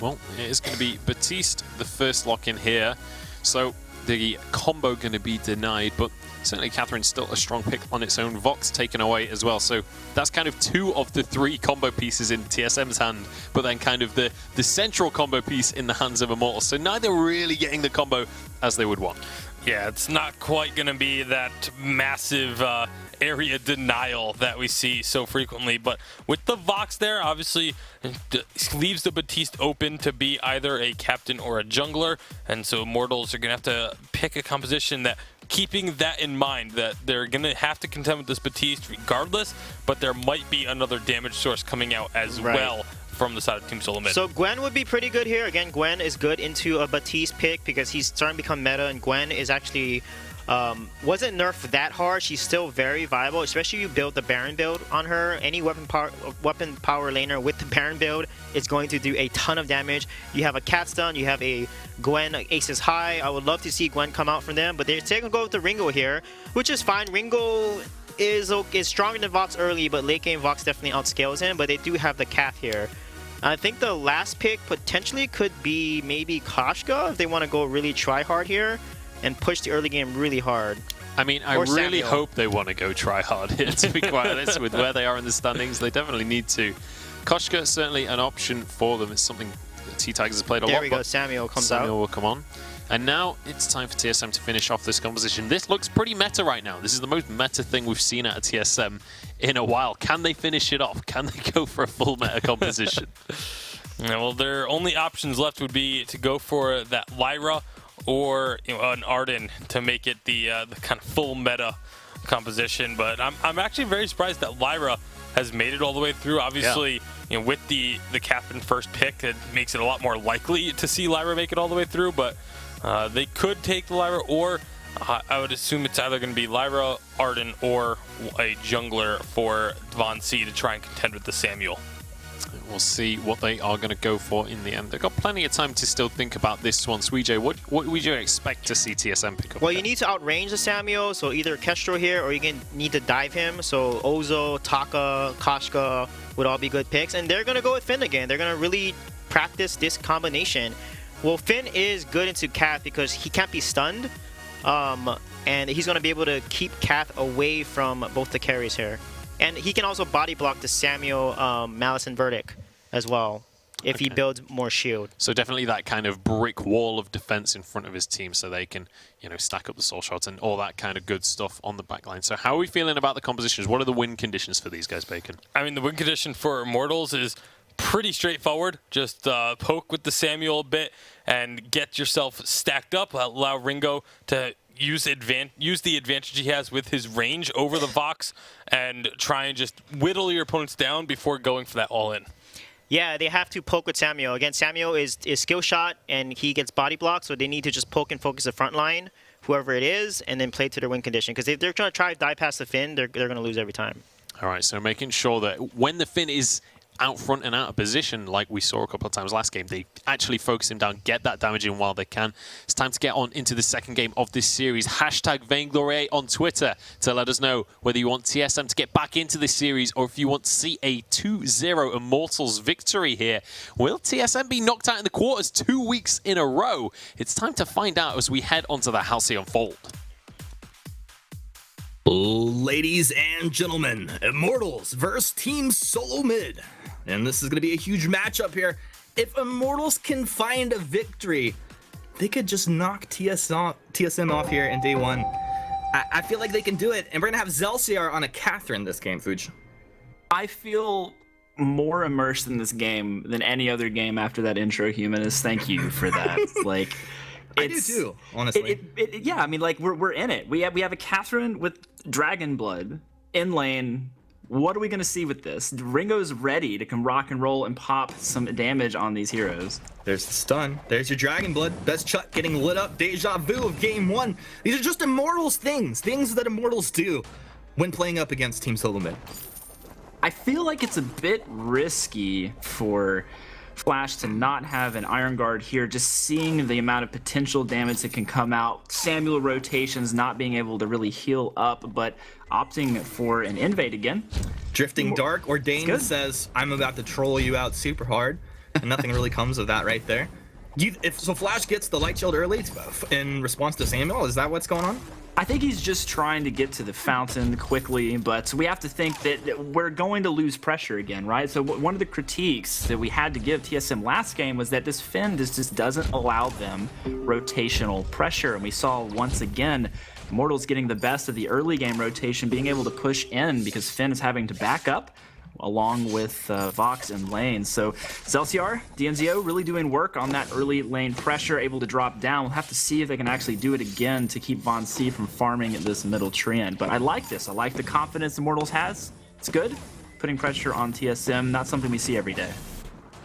Well, it is going to be Batiste, the first lock-in here. So the combo going to be denied, but certainly Catherine's still a strong pick on its own. Vox taken away as well. So that's kind of 2 of the 3 combo pieces in TSM's hand, but then kind of the central combo piece in the hands of Immortals. So neither really getting the combo as they would want. Yeah, it's not quite going to be that massive area denial that we see so frequently, but with the Vox there, obviously leaves the Batiste open to be either a captain or a jungler, and so Immortals are going to have to pick a composition that, keeping that in mind, that they're going to have to contend with this Batiste regardless, but there might be another damage source coming out as well from the side of Team Solamid. So Gwen would be pretty good here. Again, Gwen is good into a Batiste pick because he's starting to become meta, and Gwen is actually wasn't nerfed that hard. She's still very viable, especially if you build the Baron build on her. Any weapon power laner with the Baron build is going to do a ton of damage. You have a cat stun, you have a Gwen Aces High. I would love to see Gwen come out from them, but they're going to go with the Ringo here, which is fine. Ringo is stronger than Vox early, but late game Vox definitely outscales him, but they do have the Kath here. I think the last pick potentially could be maybe Koshka if they want to go really try hard here and push the early game really hard. I mean, I really hope they want to go try hard here, to be quite honest, with where they are in the standings. They definitely need to. Koshka, certainly an option for them. It's something that T-Tigers have played a lot. There we go, Samuel comes out. Samuel will come on. And now it's time for TSM to finish off this composition. This looks pretty meta right now. This is the most meta thing we've seen out of TSM in a while. Can they finish it off? Can they go for a full meta composition? Yeah, well, their only options left would be to go for that Lyra or an Arden to make it the kind of full meta composition. But I'm actually very surprised that Lyra has made it all the way through. Obviously, with the captain first pick, it makes it a lot more likely to see Lyra make it all the way through. But They could take the Lyra, or I would assume it's either going to be Lyra, Arden, or a jungler for Von C to try and contend with the Samuel. We'll see what they are going to go for in the end. They've got plenty of time to still think about this one. Suijay, what would you expect to see TSM pick up? Well, there? you need to outrange the Samuel, so either Kestrel here or you need to dive him. So Ozo, Taka, Kashka would all be good picks. And they're going to go with Finn again. They're going to really practice this combination. Well, Finn is good into Kath because he can't be stunned. And he's going to be able to keep Kath away from both the carries here. And he can also body block the Samuel, Malice, and Verdict as well if he builds more shield. So definitely that kind of brick wall of defense in front of his team so they can, stack up the soul shots and all that kind of good stuff on the back line. So how are we feeling about the compositions? What are the win conditions for these guys, Bacon? I mean, the win condition for Immortals is pretty straightforward. Just poke with the Samuel a bit and get yourself stacked up. Allow Ringo to use the advantage he has with his range over the Vox and try and just whittle your opponents down before going for that all-in. Yeah, they have to poke with Samuel. Again, Samuel is skill shot, and he gets body blocked, so they need to just poke and focus the front line, whoever it is, and then play to their win condition. Because if they're trying to try to die past the Finn, they're going to lose every time. All right, so making sure that when the Finn is out front and out of position, like we saw a couple of times last game, they actually focus him down, get that damage in while they can. It's time to get on into the second game of this series. Hashtag Vainglory on Twitter to let us know whether you want TSM to get back into this series or if you want to see a 2-0 Immortals victory here. Will TSM be knocked out in the quarters 2 weeks in a row? It's time to find out as we head onto the Halcyon Fold. Ladies and gentlemen, Immortals versus Team Solo Mid. And this is going to be a huge matchup here. If Immortals can find a victory, they could just knock TSM off here in day one. I feel like they can do it. And we're going to have Zelciar on a Catherine this game, Fuj. I feel more immersed in this game than any other game after that intro, Humanist. Thank you for that. I do too, honestly. Yeah, I mean, we're in it. We have a Catherine with Dragon Blood in lane. What are we going to see with this? Ringo's ready to come rock and roll and pop some damage on these heroes. There's the stun. There's your Dragon Blood. Best Chuck getting lit up. Deja vu of game one. These are just Immortals things that Immortals do when playing up against Team Solo Mid. I feel like it's a bit risky for Flash to not have an Iron Guard here, just seeing the amount of potential damage that can come out. Samuel rotations not being able to really heal up, but opting for an invade again. Drifting Dark, Ordained says, I'm about to troll you out super hard, and nothing really comes of that right there. If Flash gets the Light Shield early in response to Samuel, is that what's going on? I think he's just trying to get to the fountain quickly, but we have to think that we're going to lose pressure again, right? So one of the critiques that we had to give TSM last game was that this Finn just doesn't allow them rotational pressure, and we saw once again Immortals getting the best of the early game rotation, being able to push in because Finn is having to back up along with Vox and lane. So Zelciar, DNZO really doing work on that early lane pressure, able to drop down. We'll have to see if they can actually do it again to keep Von C from farming this middle tree end. But I like this. I like the confidence Immortals has. It's good. Putting pressure on TSM, not something we see every day.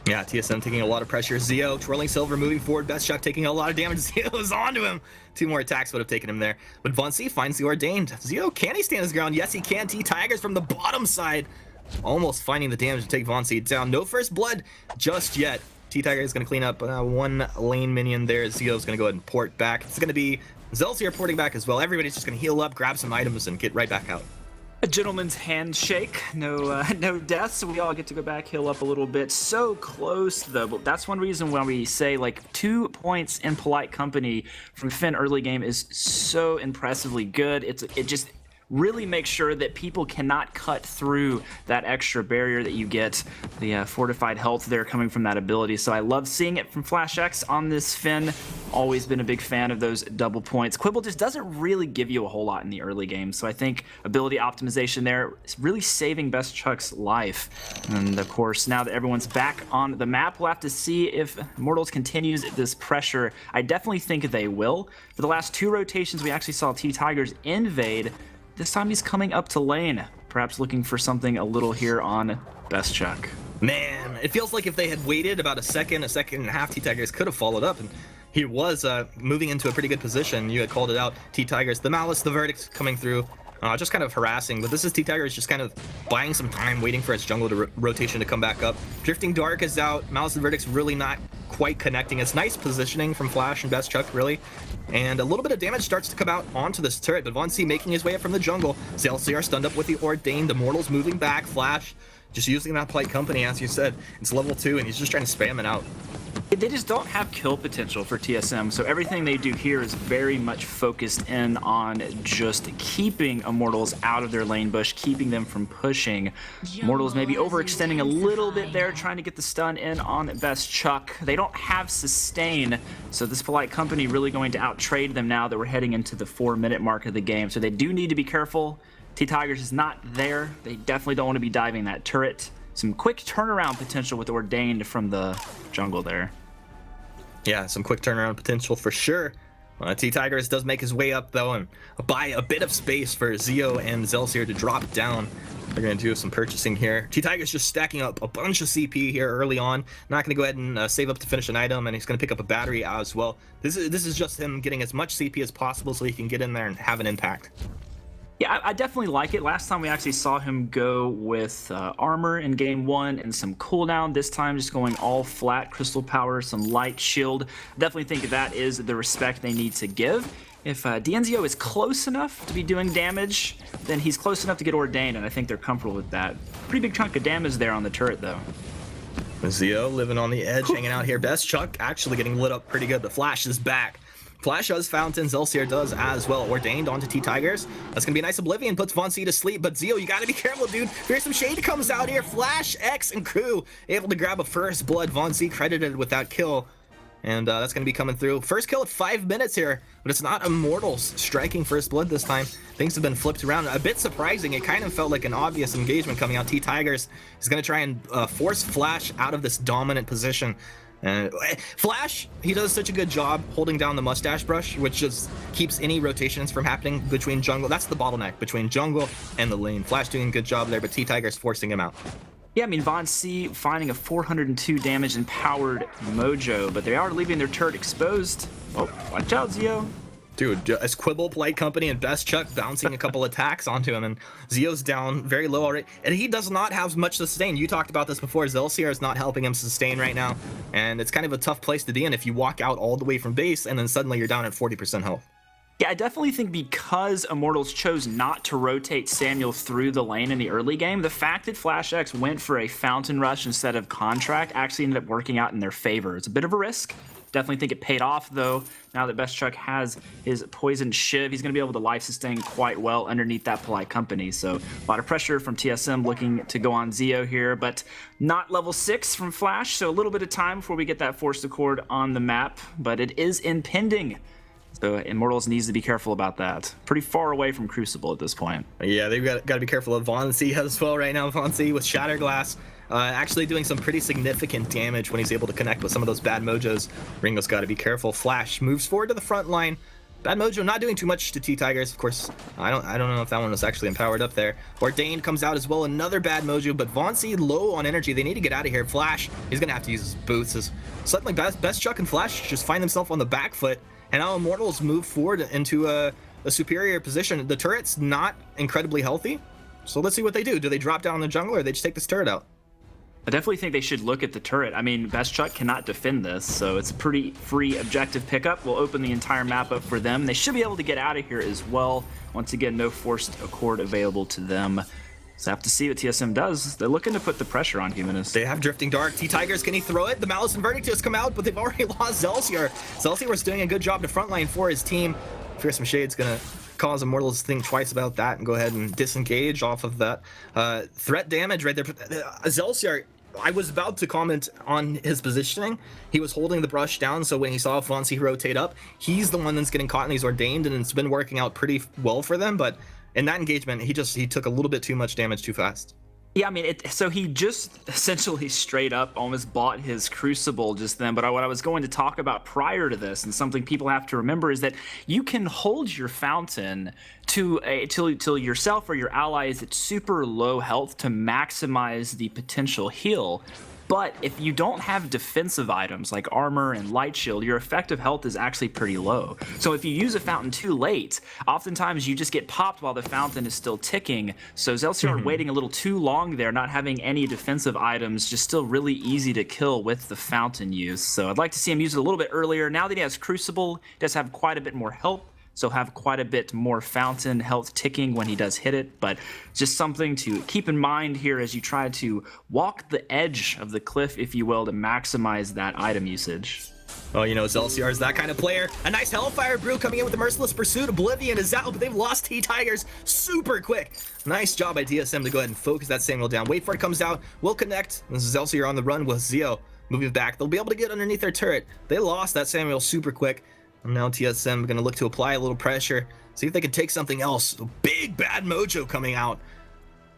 Yeah, TSM taking a lot of pressure. Zio, twirling silver, moving forward. Best Chuck taking a lot of damage. Zio's onto him. 2 more attacks would have taken him there. But Von C finds the Ordained. Zio, can he stand his ground? Yes, he can. T-Tigers from the bottom side. Almost finding the damage to take Von C down. No first blood just yet. T-Tiger is going to clean up 1 lane minion there. Zio's going to go ahead and port back. It's going to be Zelciar porting back as well. Everybody's just going to heal up, grab some items, and get right back out. A gentleman's handshake. No deaths. We all get to go back, heal up a little bit. So close, though. But that's one reason why we say, 2 points in polite company from Finn early game is so impressively good. It just really make sure that people cannot cut through that extra barrier that you get, the fortified health there coming from that ability. So I love seeing it from Flash X on this Finn. Always been a big fan of those double points. Quibble just doesn't really give you a whole lot in the early game, so I think ability optimization there is really saving Best Chuck's life. And of course, now that everyone's back on the map, we'll have to see if Immortals continues this pressure. I definitely think they will. For the last 2 rotations, we actually saw T-Tigers invade. This time he's coming up to lane, perhaps looking for something a little here on Best Chuck. Man, it feels like if they had waited about a second and a half, T-Tigers could have followed up and he was moving into a pretty good position. You had called it out. T-Tigers, the Malice, the Verdict coming through. Just kind of harassing, but this is T-Tigers just kind of buying some time, waiting for its jungle to rotation to come back up. Drifting Dark is out. Malice and Verdict's really not quite connecting. It's nice positioning from Flash and Best Chuck, really. And a little bit of damage starts to come out onto this turret, but Von C making his way up from the jungle. ZLCR stunned up with the Ordained. Immortals moving back. Flash just using that Polite Company, as you said. It's level 2, and he's just trying to spam it out. They just don't have kill potential for TSM, so everything they do here is very much focused in on just keeping Immortals out of their lane bush, keeping them from pushing. Immortals maybe overextending a little bit there, trying to get the stun in on Best Chuck. They don't have sustain, so this Polite Company really going to outtrade them now that we're heading into the 4-minute mark of the game, so they do need to be careful. T-Tigers is not there. They definitely don't want to be diving that turret. Some quick turnaround potential with Ordained from the jungle there. Yeah, some quick turnaround potential for sure. T-Tigers does make his way up, though, and buy a bit of space for Zeo and Zelsier to drop down. They're going to do some purchasing here. T-Tigers just stacking up a bunch of CP here early on. Not going to go ahead and save up to finish an item, and he's going to pick up a battery as well. This is just him getting as much CP as possible so he can get in there and have an impact. Yeah, I definitely like it. Last time we actually saw him go with armor in game 1 and some cooldown. This time just going all flat, crystal power, some light shield. Definitely think that is the respect they need to give. If D'Enzio is close enough to be doing damage, then he's close enough to get Ordained, and I think they're comfortable with that. Pretty big chunk of damage there on the turret, though. Zeo living on the edge, hanging out here. Best Chuck actually getting lit up pretty good. The Flash is back. Flash does Fountain, Zelsier does as well. Ordained onto T-Tigers. That's going to be a nice Oblivion, puts Von C to sleep, but Zeo, you got to be careful, dude. There's some shade comes out here. Flash, X, and crew able to grab a first blood. Von C credited with that kill, and that's going to be coming through. First kill at 5 minutes here, but it's not Immortals striking first blood this time. Things have been flipped around. A bit surprising. It kind of felt like an obvious engagement coming out. T-Tigers is going to try and force Flash out of this dominant position. Flash, he does such a good job holding down the mustache brush, which just keeps any rotations from happening between jungle. That's the bottleneck between jungle and the lane. Flash doing a good job there, but T-Tigers forcing him out. Yeah, I mean, Von C finding a 402 damage empowered Mojo, but they are leaving their turret exposed. Oh, watch out, Zeo. Dude, as Quibble, Polite Company, and Best Chuck bouncing a couple attacks onto him, and Zeo's down very low already, and he does not have much sustain. You talked about this before. Zelsier is not helping him sustain right now, and it's kind of a tough place to be in if you walk out all the way from base, and then suddenly you're down at 40% health. Yeah, I definitely think because Immortals chose not to rotate Samuel through the lane in the early game, the fact that Flash X went for a Fountain Rush instead of Contract actually ended up working out in their favor. It's a bit of a risk. Definitely think it paid off, though. Now that Best Chuck has his Poison Shiv, he's going to be able to life sustain quite well underneath that Polite Company. So a lot of pressure from TSM looking to go on Zeo here, but not level 6 from Flash, so a little bit of time before we get that Force Accord on the map, but it is impending. So Immortals needs to be careful about that. Pretty far away from Crucible at this point. Yeah, they've got to be careful of Von C as well right now. Von C with Shatterglass. Actually doing some pretty significant damage when he's able to connect with some of those bad mojos. Ringo's got to be careful. Flash moves forward to the front line. Bad Mojo not doing too much to T-Tigers. Of course, I don't know if that one was actually empowered up there. Ordained comes out as well. Another bad Mojo, but Von C low on energy. They need to get out of here. Flash, he's going to have to use his boots. Suddenly, Best Chuck and Flash just find themselves on the back foot. And now Immortals move forward into a superior position. The turret's not incredibly healthy. So let's see what they do. Do they drop down in the jungle, or they just take this turret out? I definitely think they should look at the turret. I mean, Best Chuck cannot defend this, so it's a pretty free objective pickup. We'll open the entire map up for them. They should be able to get out of here as well. Once again, no Forced Accord available to them. So have to see what TSM does. They're looking to put the pressure on Humanist. They have Drifting Dark. T-Tigers, can he throw it? The Malice and Verdict just come out, but they've already lost Zelsier. Zelsier was doing a good job to frontline for his team. Fearsome Shade's gonna cause Immortals to think twice about that and go ahead and disengage off of that. Threat damage right there. Zelsier, I was about to comment on his positioning. He was holding the brush down, so when he saw Von C rotate up, he's the one that's getting caught and he's Ordained, and it's been working out pretty well for them, but in that engagement, he took a little bit too much damage too fast. Yeah, I mean, so he just essentially straight up almost bought his Crucible just then. But what I was going to talk about prior to this, and something people have to remember, is that you can hold your Fountain till yourself or your ally is at super low health to maximize the potential heal. But if you don't have defensive items like armor and light shield, your effective health is actually pretty low. So if you use a fountain too late, oftentimes you just get popped while the fountain is still ticking. So Zelciar waiting a little too long there, not having any defensive items, just still really easy to kill with the fountain use. So I'd like to see him use it a little bit earlier. Now that he has Crucible, he does have quite a bit more help. So have quite a bit more fountain health ticking when he does hit it, but just something to keep in mind here as you try to walk the edge of the cliff, if you will, to maximize that item usage. Oh, you know, Zelciar is that kind of player. A nice Hellfire Brew coming in with the Merciless Pursuit. Oblivion is out, but they've lost T-Tigers super quick. Nice job by TSM to go ahead and focus that Samuel down. Wait for it, comes out. We'll connect. This is Zelciar on the run with Zio moving back. They'll be able to get underneath their turret. They lost that Samuel super quick. And now TSM going to look to apply a little pressure, see if they can take something else. A big bad mojo coming out.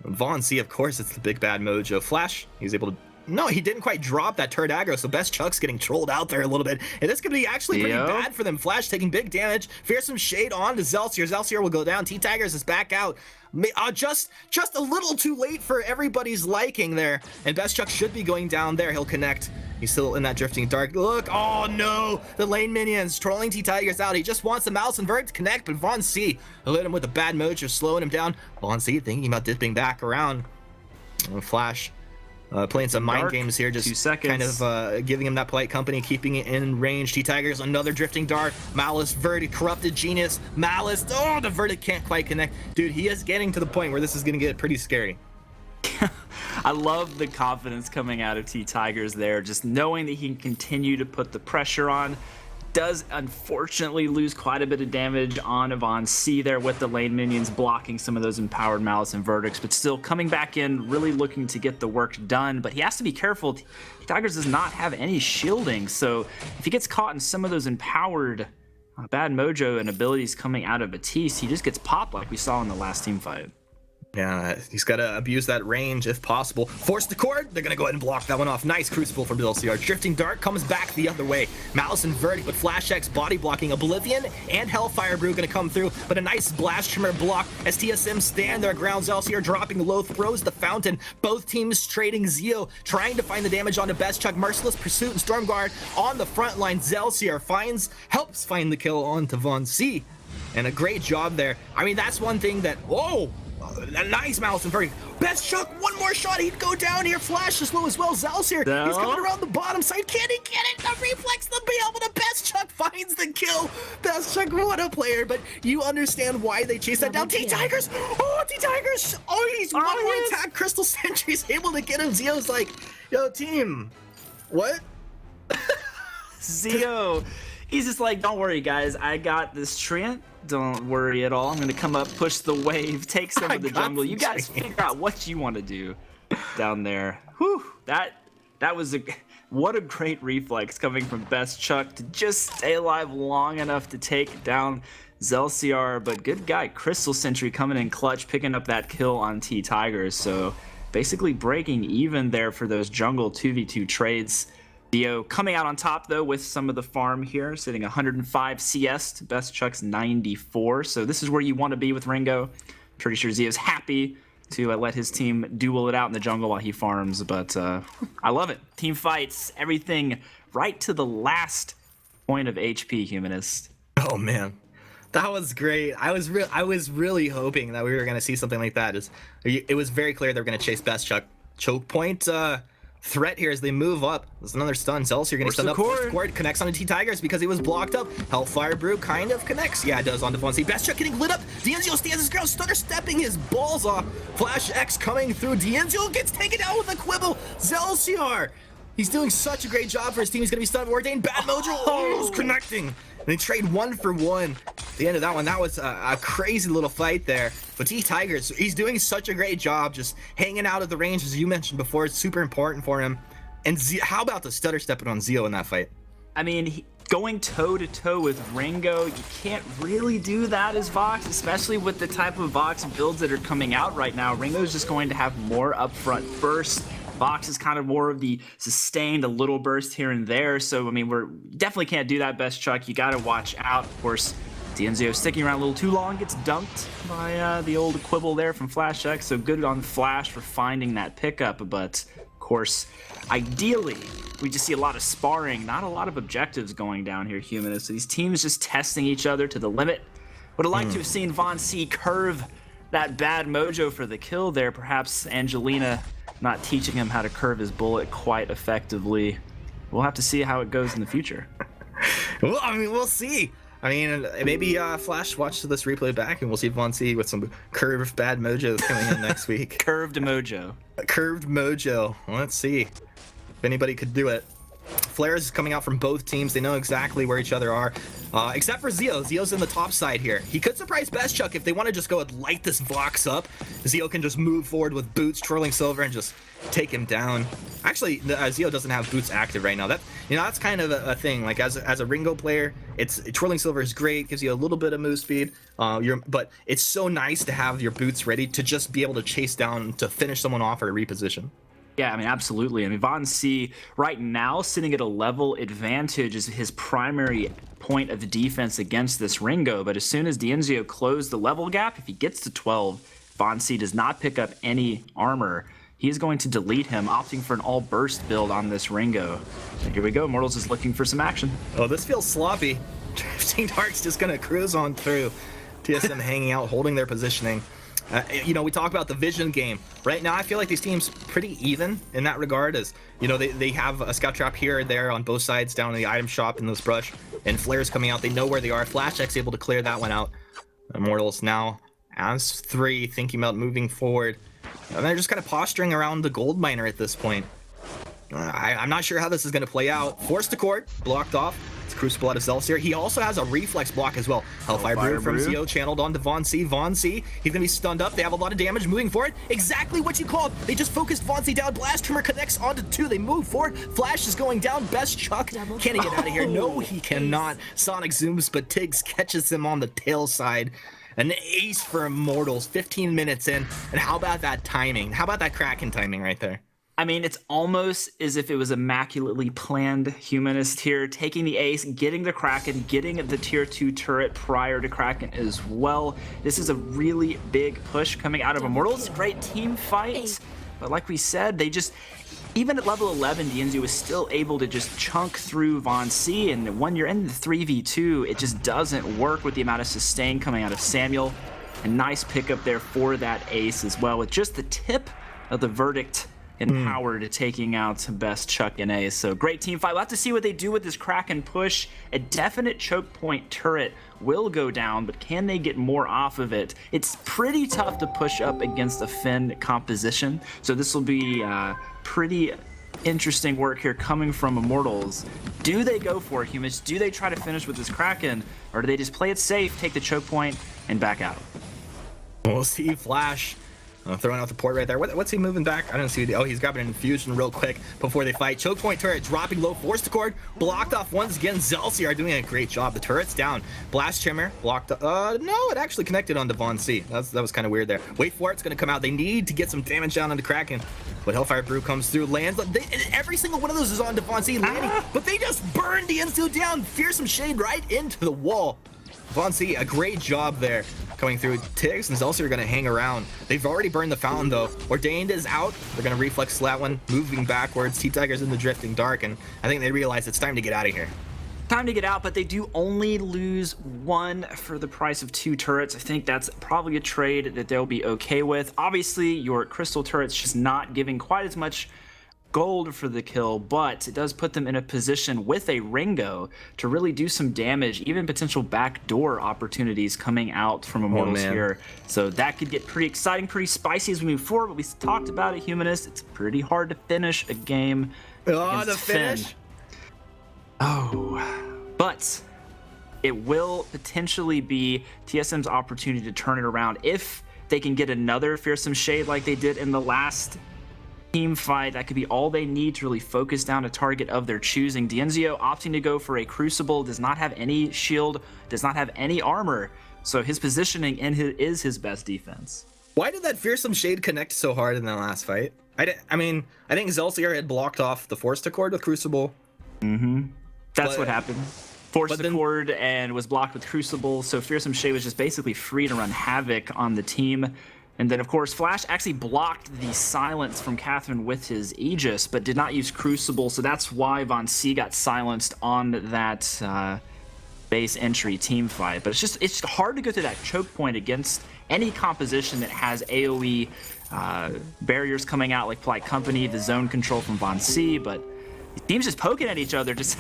Von C, of course, it's the big bad mojo. Flash, he's able to... No, he didn't quite drop that turret aggro, so Best Chuck's getting trolled out there a little bit. And this could be actually pretty bad for them. Flash taking big damage. Fearsome Shade on to Zelciar. Zelciar will go down. T-Tigers is back out. Just a little too late for everybody's liking there. And Best Chuck should be going down there. He'll connect. He's still in that drifting dark. Look, oh no! The lane minions trolling T-Tigers out. He just wants the mouse and vert to connect, but Von C will hit him with a bad mojo, slowing him down. Von C thinking about dipping back around. And Flash playing some mind games here, just kind of giving him that polite company, keeping it in range. T-Tigers, another drifting dart. Malice, Verdict, Corrupted Genius. Malice, oh, the Verdict can't quite connect. Dude, he is getting to the point where this is going to get pretty scary. I love the confidence coming out of T-Tigers there, just knowing that he can continue to put the pressure on. Does unfortunately lose quite a bit of damage on Von C there with the lane minions blocking some of those empowered Malice and Verdicts, but still coming back in, really looking to get the work done. But he has to be careful. T-Tigers does not have any shielding, so if he gets caught in some of those empowered bad mojo and abilities coming out of Batiste, he just gets popped like we saw in the last team fight. Yeah, he's got to abuse that range if possible. Force the cord. They're going to go ahead and block that one off. Nice Crucible from Zelciar. Drifting Dart comes back the other way. Malice and Verdict with Flash X body blocking. Oblivion and Hellfire Brew going to come through, but a nice Blast Trimmer block as TSM stand their ground. Zelciar dropping low, throws the fountain. Both teams trading Zio, trying to find the damage onto Best Chuck. Merciless Pursuit and Stormguard on the front line. Zelciar helps find the kill onto Von C. And a great job there. I mean, that's one thing that... Whoa! A nice Malice and Verdict. Best Chuck, one more shot, he'd go down here. Flash is low as well. Zelciar, he's coming around the bottom side. Can he get it? The reflex, they'll be able to. Best Chuck finds the kill. Best Chuck, what a player, but you understand why they chase that down. T-Tigers! Oh, T-Tigers! Oh, he's one more attack. Crystal Sentry's able to get him. Zio's like, yo, team, what? Zio, he's just like, don't worry, guys. I got this Treant. Don't worry at all. I'm going to come up, push the wave, take some of the jungle. You guys figure out what you want to do down there. Whew. That was what a great reflex coming from Best Chuck to just stay alive long enough to take down Zelciar. But good guy, Crystal Sentry coming in clutch, picking up that kill on T-Tigers. So basically breaking even there for those jungle 2v2 trades. Zio coming out on top, though, with some of the farm here, sitting 105 CS to Best Chuck's 94. So this is where you want to be with Ringo. Pretty sure Zio's happy to let his team duel it out in the jungle while he farms. But I love it. Team fights, everything right to the last point of HP, Humanist. Oh, man. That was great. I was really hoping that we were going to see something like that. It was very clear they were going to chase Best Chuck. Choke point threat here as they move up. There's another stun. Zelciar getting stunned up. Cord connects onto T-Tigers because he was blocked up. Hellfire Brew kind of connects. Yeah, it does onto Von C. Best Chuck getting lit up. D'Angelo stands his ground. Stutter stepping his balls off. Flash X coming through. D'Angelo gets taken out with a quibble. Zelciar, he's doing such a great job for his team. He's going to be stunned. Ordained Bad Mojo. Oh, connecting. And they trade 1 for 1. At the end of that one, that was a crazy little fight there. But T-Tigers, he's doing such a great job just hanging out at the range, as you mentioned before. It's super important for him. And how about the stutter stepping on Zio in that fight? I mean, going toe-to-toe with Ringo, you can't really do that as Vox, especially with the type of Vox builds that are coming out right now. Ringo's just going to have more upfront burst. Vox is kind of more of the sustained, a little burst here and there. So, I mean, we're definitely can't do that, Best Chuck. You got to watch out. Of course, D'Angelo sticking around a little too long, gets dunked by the old quibble there from Flash X. So good on Flash for finding that pickup. But, of course, ideally, we just see a lot of sparring, not a lot of objectives going down here, Humanist. So these teams just testing each other to the limit. Would have liked to have seen Von C curve that bad mojo for the kill there. Perhaps Angelina not teaching him how to curve his bullet quite effectively. We'll have to see how it goes in the future. Well, I mean, we'll see. I mean, maybe Flash watch this replay back and we'll see Von C with some curved bad mojos coming in next week. Curved mojo. Curved mojo. Let's see if anybody could do it. Flares is coming out from both teams. They know exactly where each other are. Except for Zeo. Zeo's in the top side here. He could surprise Best Chuck if they want to just go and light this Vox up. Zeo can just move forward with boots, twirling silver, and just take him down. Actually, Zeo doesn't have boots active right now. That's kind of a thing. Like as a Ringo player, twirling silver is great, gives you a little bit of move speed. But it's so nice to have your boots ready to just be able to chase down, to finish someone off or to reposition. Yeah, I mean, absolutely. I mean, Von C right now sitting at a level advantage is his primary point of defense against this Ringo. But as soon as Dienzio closed the level gap, if he gets to 12, Von C does not pick up any armor. He's going to delete him, opting for an all burst build on this Ringo. And here we go. Immortals is looking for some action. Oh, this feels sloppy. Drifting Dark's just going to cruise on through. TSM hanging out, holding their positioning. We talk about the vision game. Right now, I feel like these teams pretty even in that regard. As they have a scout trap here or there on both sides down in the item shop in this brush, and flares coming out. They know where they are. Flash X able to clear that one out. Immortals now as 3, thinking about moving forward. And they're just kind of posturing around the gold miner at this point. I'm not sure how this is going to play out. Forced to court, blocked off. It's Crucible out of Zelsier. He also has a reflex block as well. Hellfire Brew from Zeo channeled onto Von C. Von C, he's going to be stunned up. They have a lot of damage moving forward. Exactly what you called. They just focused Von C down. Blast Trimmer connects onto 2. They move forward. Flash is going down. Best Chuck. Can he get out of here? No, he cannot. Sonic zooms, but Tiggs catches him on the tail side. An ace for Immortals, 15 minutes in. And how about that timing? How about that Kraken timing right there? I mean, it's almost as if it was immaculately planned. Humanist here, taking the ace, getting the Kraken, getting the tier 2 turret prior to Kraken as well. This is a really big push coming out of Immortals. Great team fight. But like we said, they just, even at level 11, Dienzio was still able to just chunk through Von C. And when you're in the 3v2, it just doesn't work with the amount of sustain coming out of Samuel. A nice pickup there for that ace as well, with just the tip of the verdict and power to taking out Best Chuck and Ace. So great team fight. We'll have to see what they do with this Kraken push. A definite choke point turret will go down, but can they get more off of it? It's pretty tough to push up against a Finn composition. So this will be pretty interesting work here coming from Immortals. Do they go for it, Humans? Do they try to finish with this Kraken? Or do they just play it safe, take the choke point, and back out? We'll see. Flash throwing out the port right there. What's he moving back? I don't see. Oh, he's grabbing an infusion real quick before they fight. Choke point turret dropping low. Forced to cord. Blocked off once again. Zelsier doing a great job. The turret's down. Blast Trimmer blocked. No, it actually connected onto Von C. That was kind of weird there. Wait for it. It's going to come out. They need to get some damage down on the Kraken. But Hellfire Brew comes through. Lands. Every single one of those is on Von C landing. But they just burned the Enzo down. Fearsome Shade right into the wall. Von C, a great job there coming through. Tiggs and Zelsier are going to hang around. They've already burned the fountain, though. Ordained is out. They're going to reflex that one, moving backwards. T-Tiger's in the Drifting Dark, and I think they realize it's time to get out of here. Time to get out, but they do only lose 1 for the price of 2 turrets. I think that's probably a trade that they'll be okay with. Obviously, your crystal turret's just not giving quite as much gold for the kill, but it does put them in a position with a Ringo to really do some damage, even potential backdoor opportunities coming out from Immortals here. So that could get pretty exciting, pretty spicy as we move forward, but we talked about it, Humanist. It's pretty hard to finish a game against Finn. But it will potentially be TSM's opportunity to turn it around if they can get another Fearsome Shade like they did in the last team fight. That could be all they need to really focus down a target of their choosing. Dienzio opting to go for a Crucible, does not have any shield, does not have any armor, so his positioning is his best defense. Why did that Fearsome Shade connect so hard in that last fight? I think Zelsier had blocked off the Force to Cord with Crucible. That's what happened. Forced the cord and was blocked with Crucible, so Fearsome Shade was just basically free to run havoc on the team. And then, of course, Flash actually blocked the silence from Catherine with his Aegis, but did not use Crucible, so that's why Von C got silenced on that base entry team fight. But it's hard to go through that choke point against any composition that has AoE barriers coming out, like Polite Company, the zone control from Von C, but the team's just poking at each other, just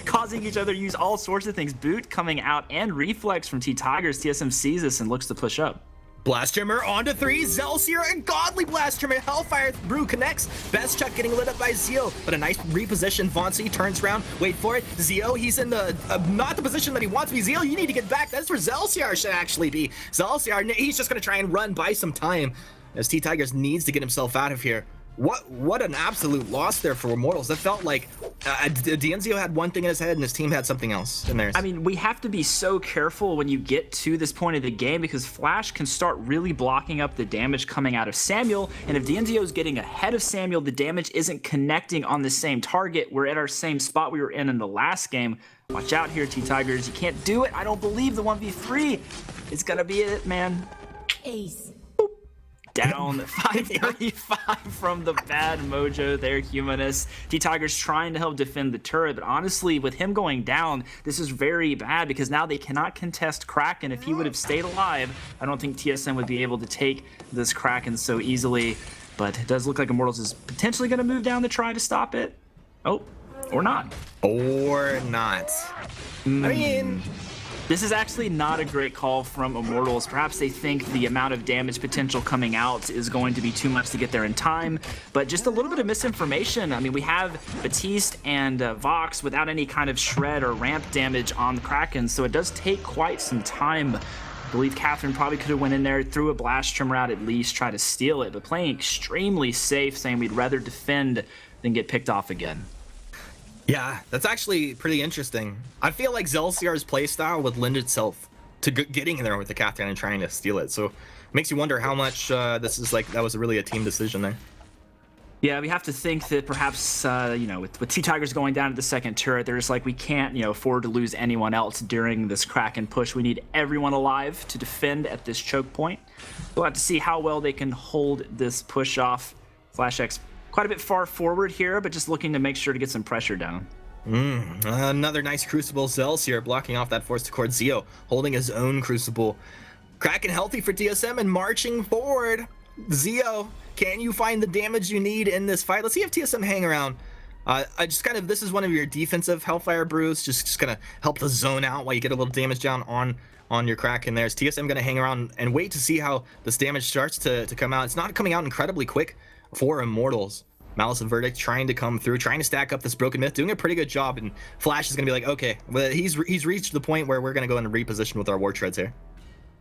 causing each other to use all sorts of things. Boot coming out and Reflex from T-Tigers. TSM sees this and looks to push up. Blast Trimmer onto 3, Zelsier and Godly Blast Trimmer, Hellfire Brew connects, Best Chuck getting lit up by Zeo, but a nice reposition. Vonsi turns around, wait for it, Zeo, he's in the, not the position that he wants to be. Zeo, you need to get back, that's where Zelsier should actually be. Zelsier, he's just gonna try and run by some time, as T-Tigers needs to get himself out of here. What an absolute loss there for Immortals. That felt like D'Enzio had one thing in his head and his team had something else in theirs. I mean, we have to be so careful when you get to this point of the game because Flash can start really blocking up the damage coming out of Samuel, and if D'Enzio's getting ahead of Samuel, the damage isn't connecting on the same target. We're at our same spot we were in the last game. Watch out here, T-Tigers. You can't do it. I don't believe the 1v3 is gonna be it, man. Ace. Down 535 from the bad mojo there, Humanist. T-Tigers trying to help defend the turret, but honestly, with him going down, this is very bad because now they cannot contest Kraken. If he would have stayed alive, I don't think TSM would be able to take this Kraken so easily, but it does look like Immortals is potentially going to move down to try to stop it. Oh, or not. Or not. I mean... This is actually not a great call from Immortals. Perhaps they think the amount of damage potential coming out is going to be too much to get there in time, but just a little bit of misinformation. I mean, we have Batiste and Vox without any kind of shred or ramp damage on the Kraken, so it does take quite some time. I believe Catherine probably could have went in there, threw a blast trimmer out at least, try to steal it, but playing extremely safe, saying we'd rather defend than get picked off again. Yeah, that's actually pretty interesting. I feel like Zelsier's playstyle would lend itself to getting in there with the Catherine and trying to steal it. So it makes you wonder how much this is like, that was really a team decision there. Yeah, we have to think that perhaps, you know, with T-Tigers going down to the second turret, they're just like, we can't, you know, afford to lose anyone else during this Kraken push. We need everyone alive to defend at this choke point. We'll have to see how well they can hold this push off. Flash X quite a bit far forward here, but just looking to make sure to get some pressure down. Another nice Crucible. Zelsier blocking off that force to cord. Zeo holding his own Crucible. Kraken healthy for TSM and marching forward. Zeo, can you find the damage you need in this fight? Let's see if TSM hang around. I just kind of, this is one of your defensive Hellfire Brews, just gonna help the zone out while you get a little damage down on your Kraken there. Is TSM gonna hang around and wait to see how this damage starts to come out? It's not coming out incredibly quick for Immortals. Malice and Verdict trying to come through, trying to stack up this Broken Myth, doing a pretty good job, and Flash is gonna be like, okay, well, he's reached the point where we're gonna go into reposition with our War Treads here.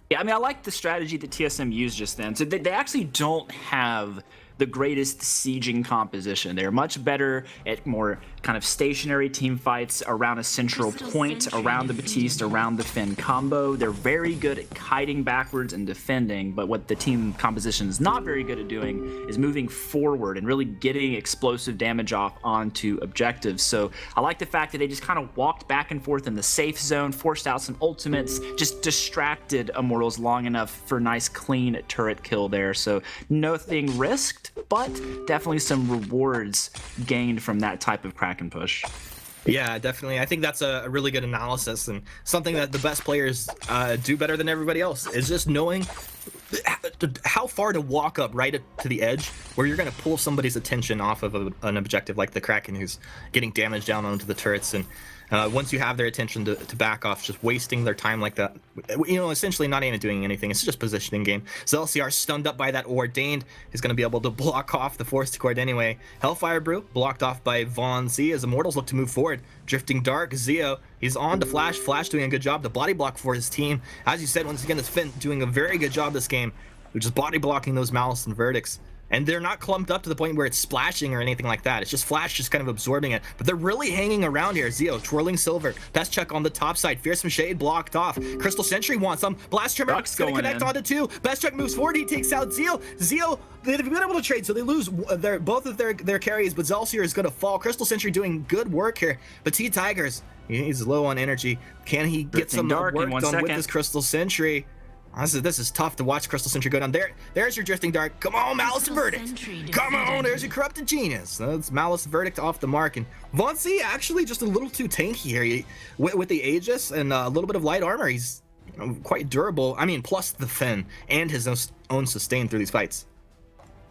Yeah, I mean, I like the strategy that TSM used just then. So they actually don't have the greatest sieging composition. They're much better at more kind of stationary team fights around a central point, around the Batiste, around the Finn combo. They're very good at kiting backwards and defending, but what the team composition is not very good at doing is moving forward and really getting explosive damage off onto objectives. So I like the fact that they just kind of walked back and forth in the safe zone, forced out some ultimates, just distracted Immortals long enough for a nice clean turret kill there. So nothing risked, but definitely some rewards gained from that type of Kraken push. Yeah, definitely. I think that's a really good analysis, and something that the best players do better than everybody else is just knowing how far to walk up right to the edge where you're going to pull somebody's attention off of an objective like the Kraken who's getting damage down onto the turrets, and once you have their attention to back off, just wasting their time like that, you know, essentially not even doing anything. It's just positioning game. Zelsier stunned up by that Ordained is going to be able to block off the Force to Cord anyway. Hellfire Brew blocked off by Von Z as Immortals look to move forward. Drifting Dark, Zeo, he's on to Flash. Flash doing a good job. The body block for his team. As you said, once again, it's Finn doing a very good job this game, which is body blocking those Malice and Verdicts. And they're not clumped up to the point where it's splashing or anything like that. It's just Flash just kind of absorbing it. But they're really hanging around here. Zeo, twirling Silver. Best Check on the top side. Fearsome Shade blocked off. Crystal Sentry wants some. Blast Trimmer is going to connect onto two. Best Check moves forward. He takes out Zeo. Zeo, they've been able to trade, so they lose both of their carries, but Zelsier is going to fall. Crystal Sentry doing good work here. But T-Tigers, he's low on energy. Can he get some work done with this Crystal Sentry? This is tough to watch Crystal Sentry go down. There's your Drifting Dart. Come on, Malice Verdict. Come on, there's your Corrupted Genius. That's Malice Verdict off the mark. And Vainglory actually just a little too tanky here. With the Aegis and a little bit of light armor, he's quite durable. I mean, plus the Fen and his own sustain through these fights.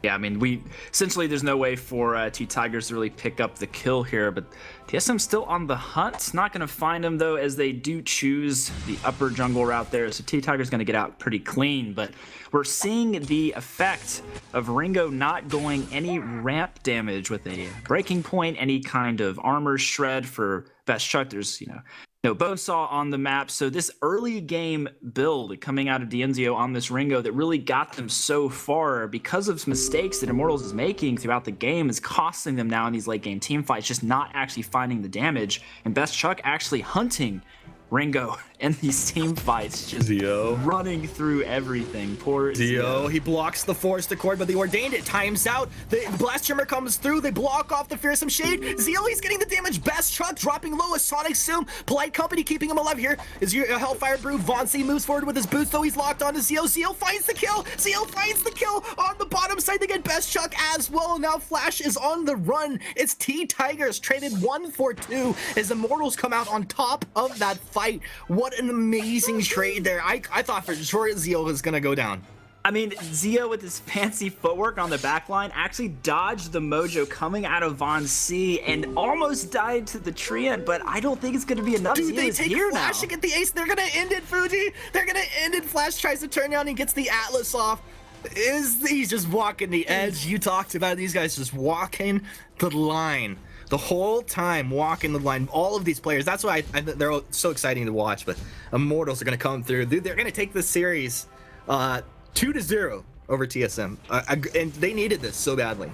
Yeah, I mean, essentially there's no way for T Tigers to really pick up the kill here, but TSM still on the hunt. Not going to find him though, as they do choose the upper jungle route there. So T Tigers going to get out pretty clean, but we're seeing the effect of Ringo not going any ramp damage with a breaking point, any kind of armor shred for Best Chuck. There's, no Bonesaw on the map, so this early game build coming out of D'Enzio on this Ringo that really got them so far because of some mistakes that Immortals is making throughout the game is costing them now in these late game team fights, just not actually finding the damage, and Best Chuck actually hunting Ringo in these team fights, just running through everything. Poor Dio, he blocks the Forest Accord, but the Ordained, it times out. The Blast Shimmer comes through, they block off the Fearsome Shade. Zeo, he's getting the damage. Best Chuck dropping low, a Sonic Zoom. Polite Company keeping him alive here. Is your Hellfire Brew. Vainglory moves forward with his boots, though he's locked onto Zeo. Zeo finds the kill. Zeo finds the kill on the bottom side. They get Best Chuck as well. Now Flash is on the run. It's T Tigers traded 1 for 2 as Immortals come out on top of that fight. What an amazing trade there. I thought for sure Zeo was gonna go down. I mean, Zeo with his fancy footwork on the backline actually dodged the mojo coming out of Von C and almost died to the Treant, but I don't think it's going to be enough. Dude, Zeo they is take here Flash now. to get the ace. They're going to end it, Fuji. They're going to end it. Flash tries to turn down and gets the Atlas off. He's just walking the edge. You talked about these guys just walking the line. The whole time walking the line, all of these players. That's why they're so exciting to watch. But Immortals are going to come through. They're going to take this series 2-0 over TSM, and they needed this so badly.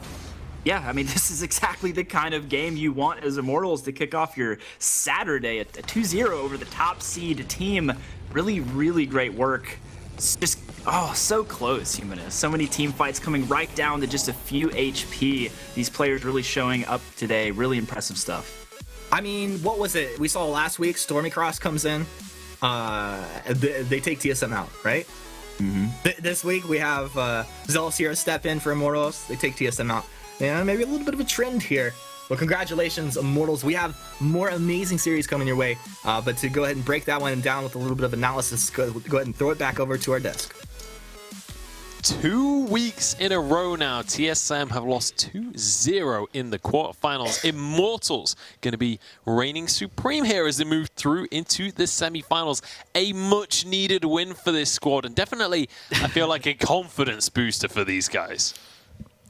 Yeah, I mean, this is exactly the kind of game you want as Immortals to kick off your Saturday, a 2-0 over the top seed team. Really, really great work. It's just, so close, Humanist. So many team fights coming right down to just a few HP. These players really showing up today. Really impressive stuff. I mean, what was it? We saw last week, Stormy Cross comes in. They take TSM out, right? Mm-hmm. This week, we have Zelsier step in for Immortals. They take TSM out. Yeah, maybe a little bit of a trend here. Well, congratulations, Immortals. We have more amazing series coming your way. But to go ahead and break that one down with a little bit of analysis, go ahead and throw it back over to our desk. 2 weeks in a row now, TSM have lost 2-0 in the quarterfinals. Immortals going to be reigning supreme here as they move through into the semifinals. A much-needed win for this squad, and definitely, I feel like a confidence booster for these guys.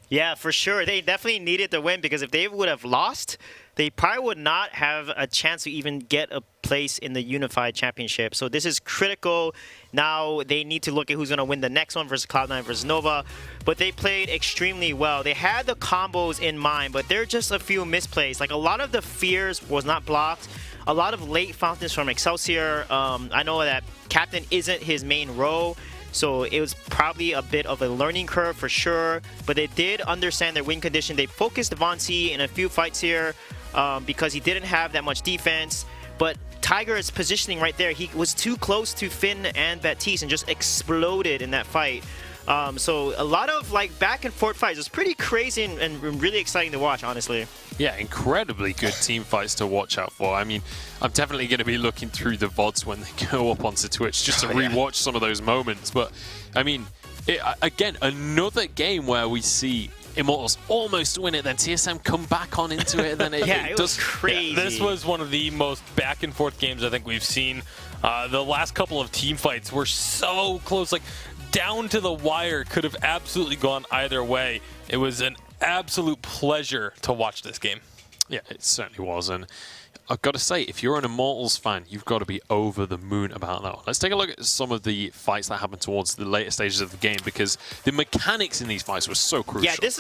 Yeah, for sure. They definitely needed the win because if they would have lost, they probably would not have a chance to even get a place in the Unified Championship. So this is critical. Now they need to look at who's going to win the next one versus Cloud9 versus Nova. But they played extremely well. They had the combos in mind, but there are just a few misplays. Like a lot of the fears was not blocked. A lot of late fountains from Excelsior. I know that Captain isn't his main role. So it was probably a bit of a learning curve for sure, but they did understand their win condition. They focused Von C in a few fights here because he didn't have that much defense, but Tiger's positioning right there, he was too close to Finn and Baptiste and just exploded in that fight. So a lot of like back and forth fights. It's pretty crazy and really exciting to watch, honestly. Yeah, incredibly good team fights to watch out for. I mean, I'm definitely going to be looking through the VODs when they go up onto Twitch just to rewatch some of those moments. But, I mean, again, another game where we see Immortals almost win it, then TSM come back on into it, and then it was crazy. Yeah, this was one of the most back and forth games I think we've seen. The last couple of team fights were so close, like down to the wire, could have absolutely gone either way. It was an absolute pleasure to watch this game. Yeah, it certainly was. And I've got to say, if you're an Immortals fan, you've got to be over the moon about that one. Let's take a look at some of the fights that happened towards the later stages of the game, because the mechanics in these fights were so crucial. Yeah, this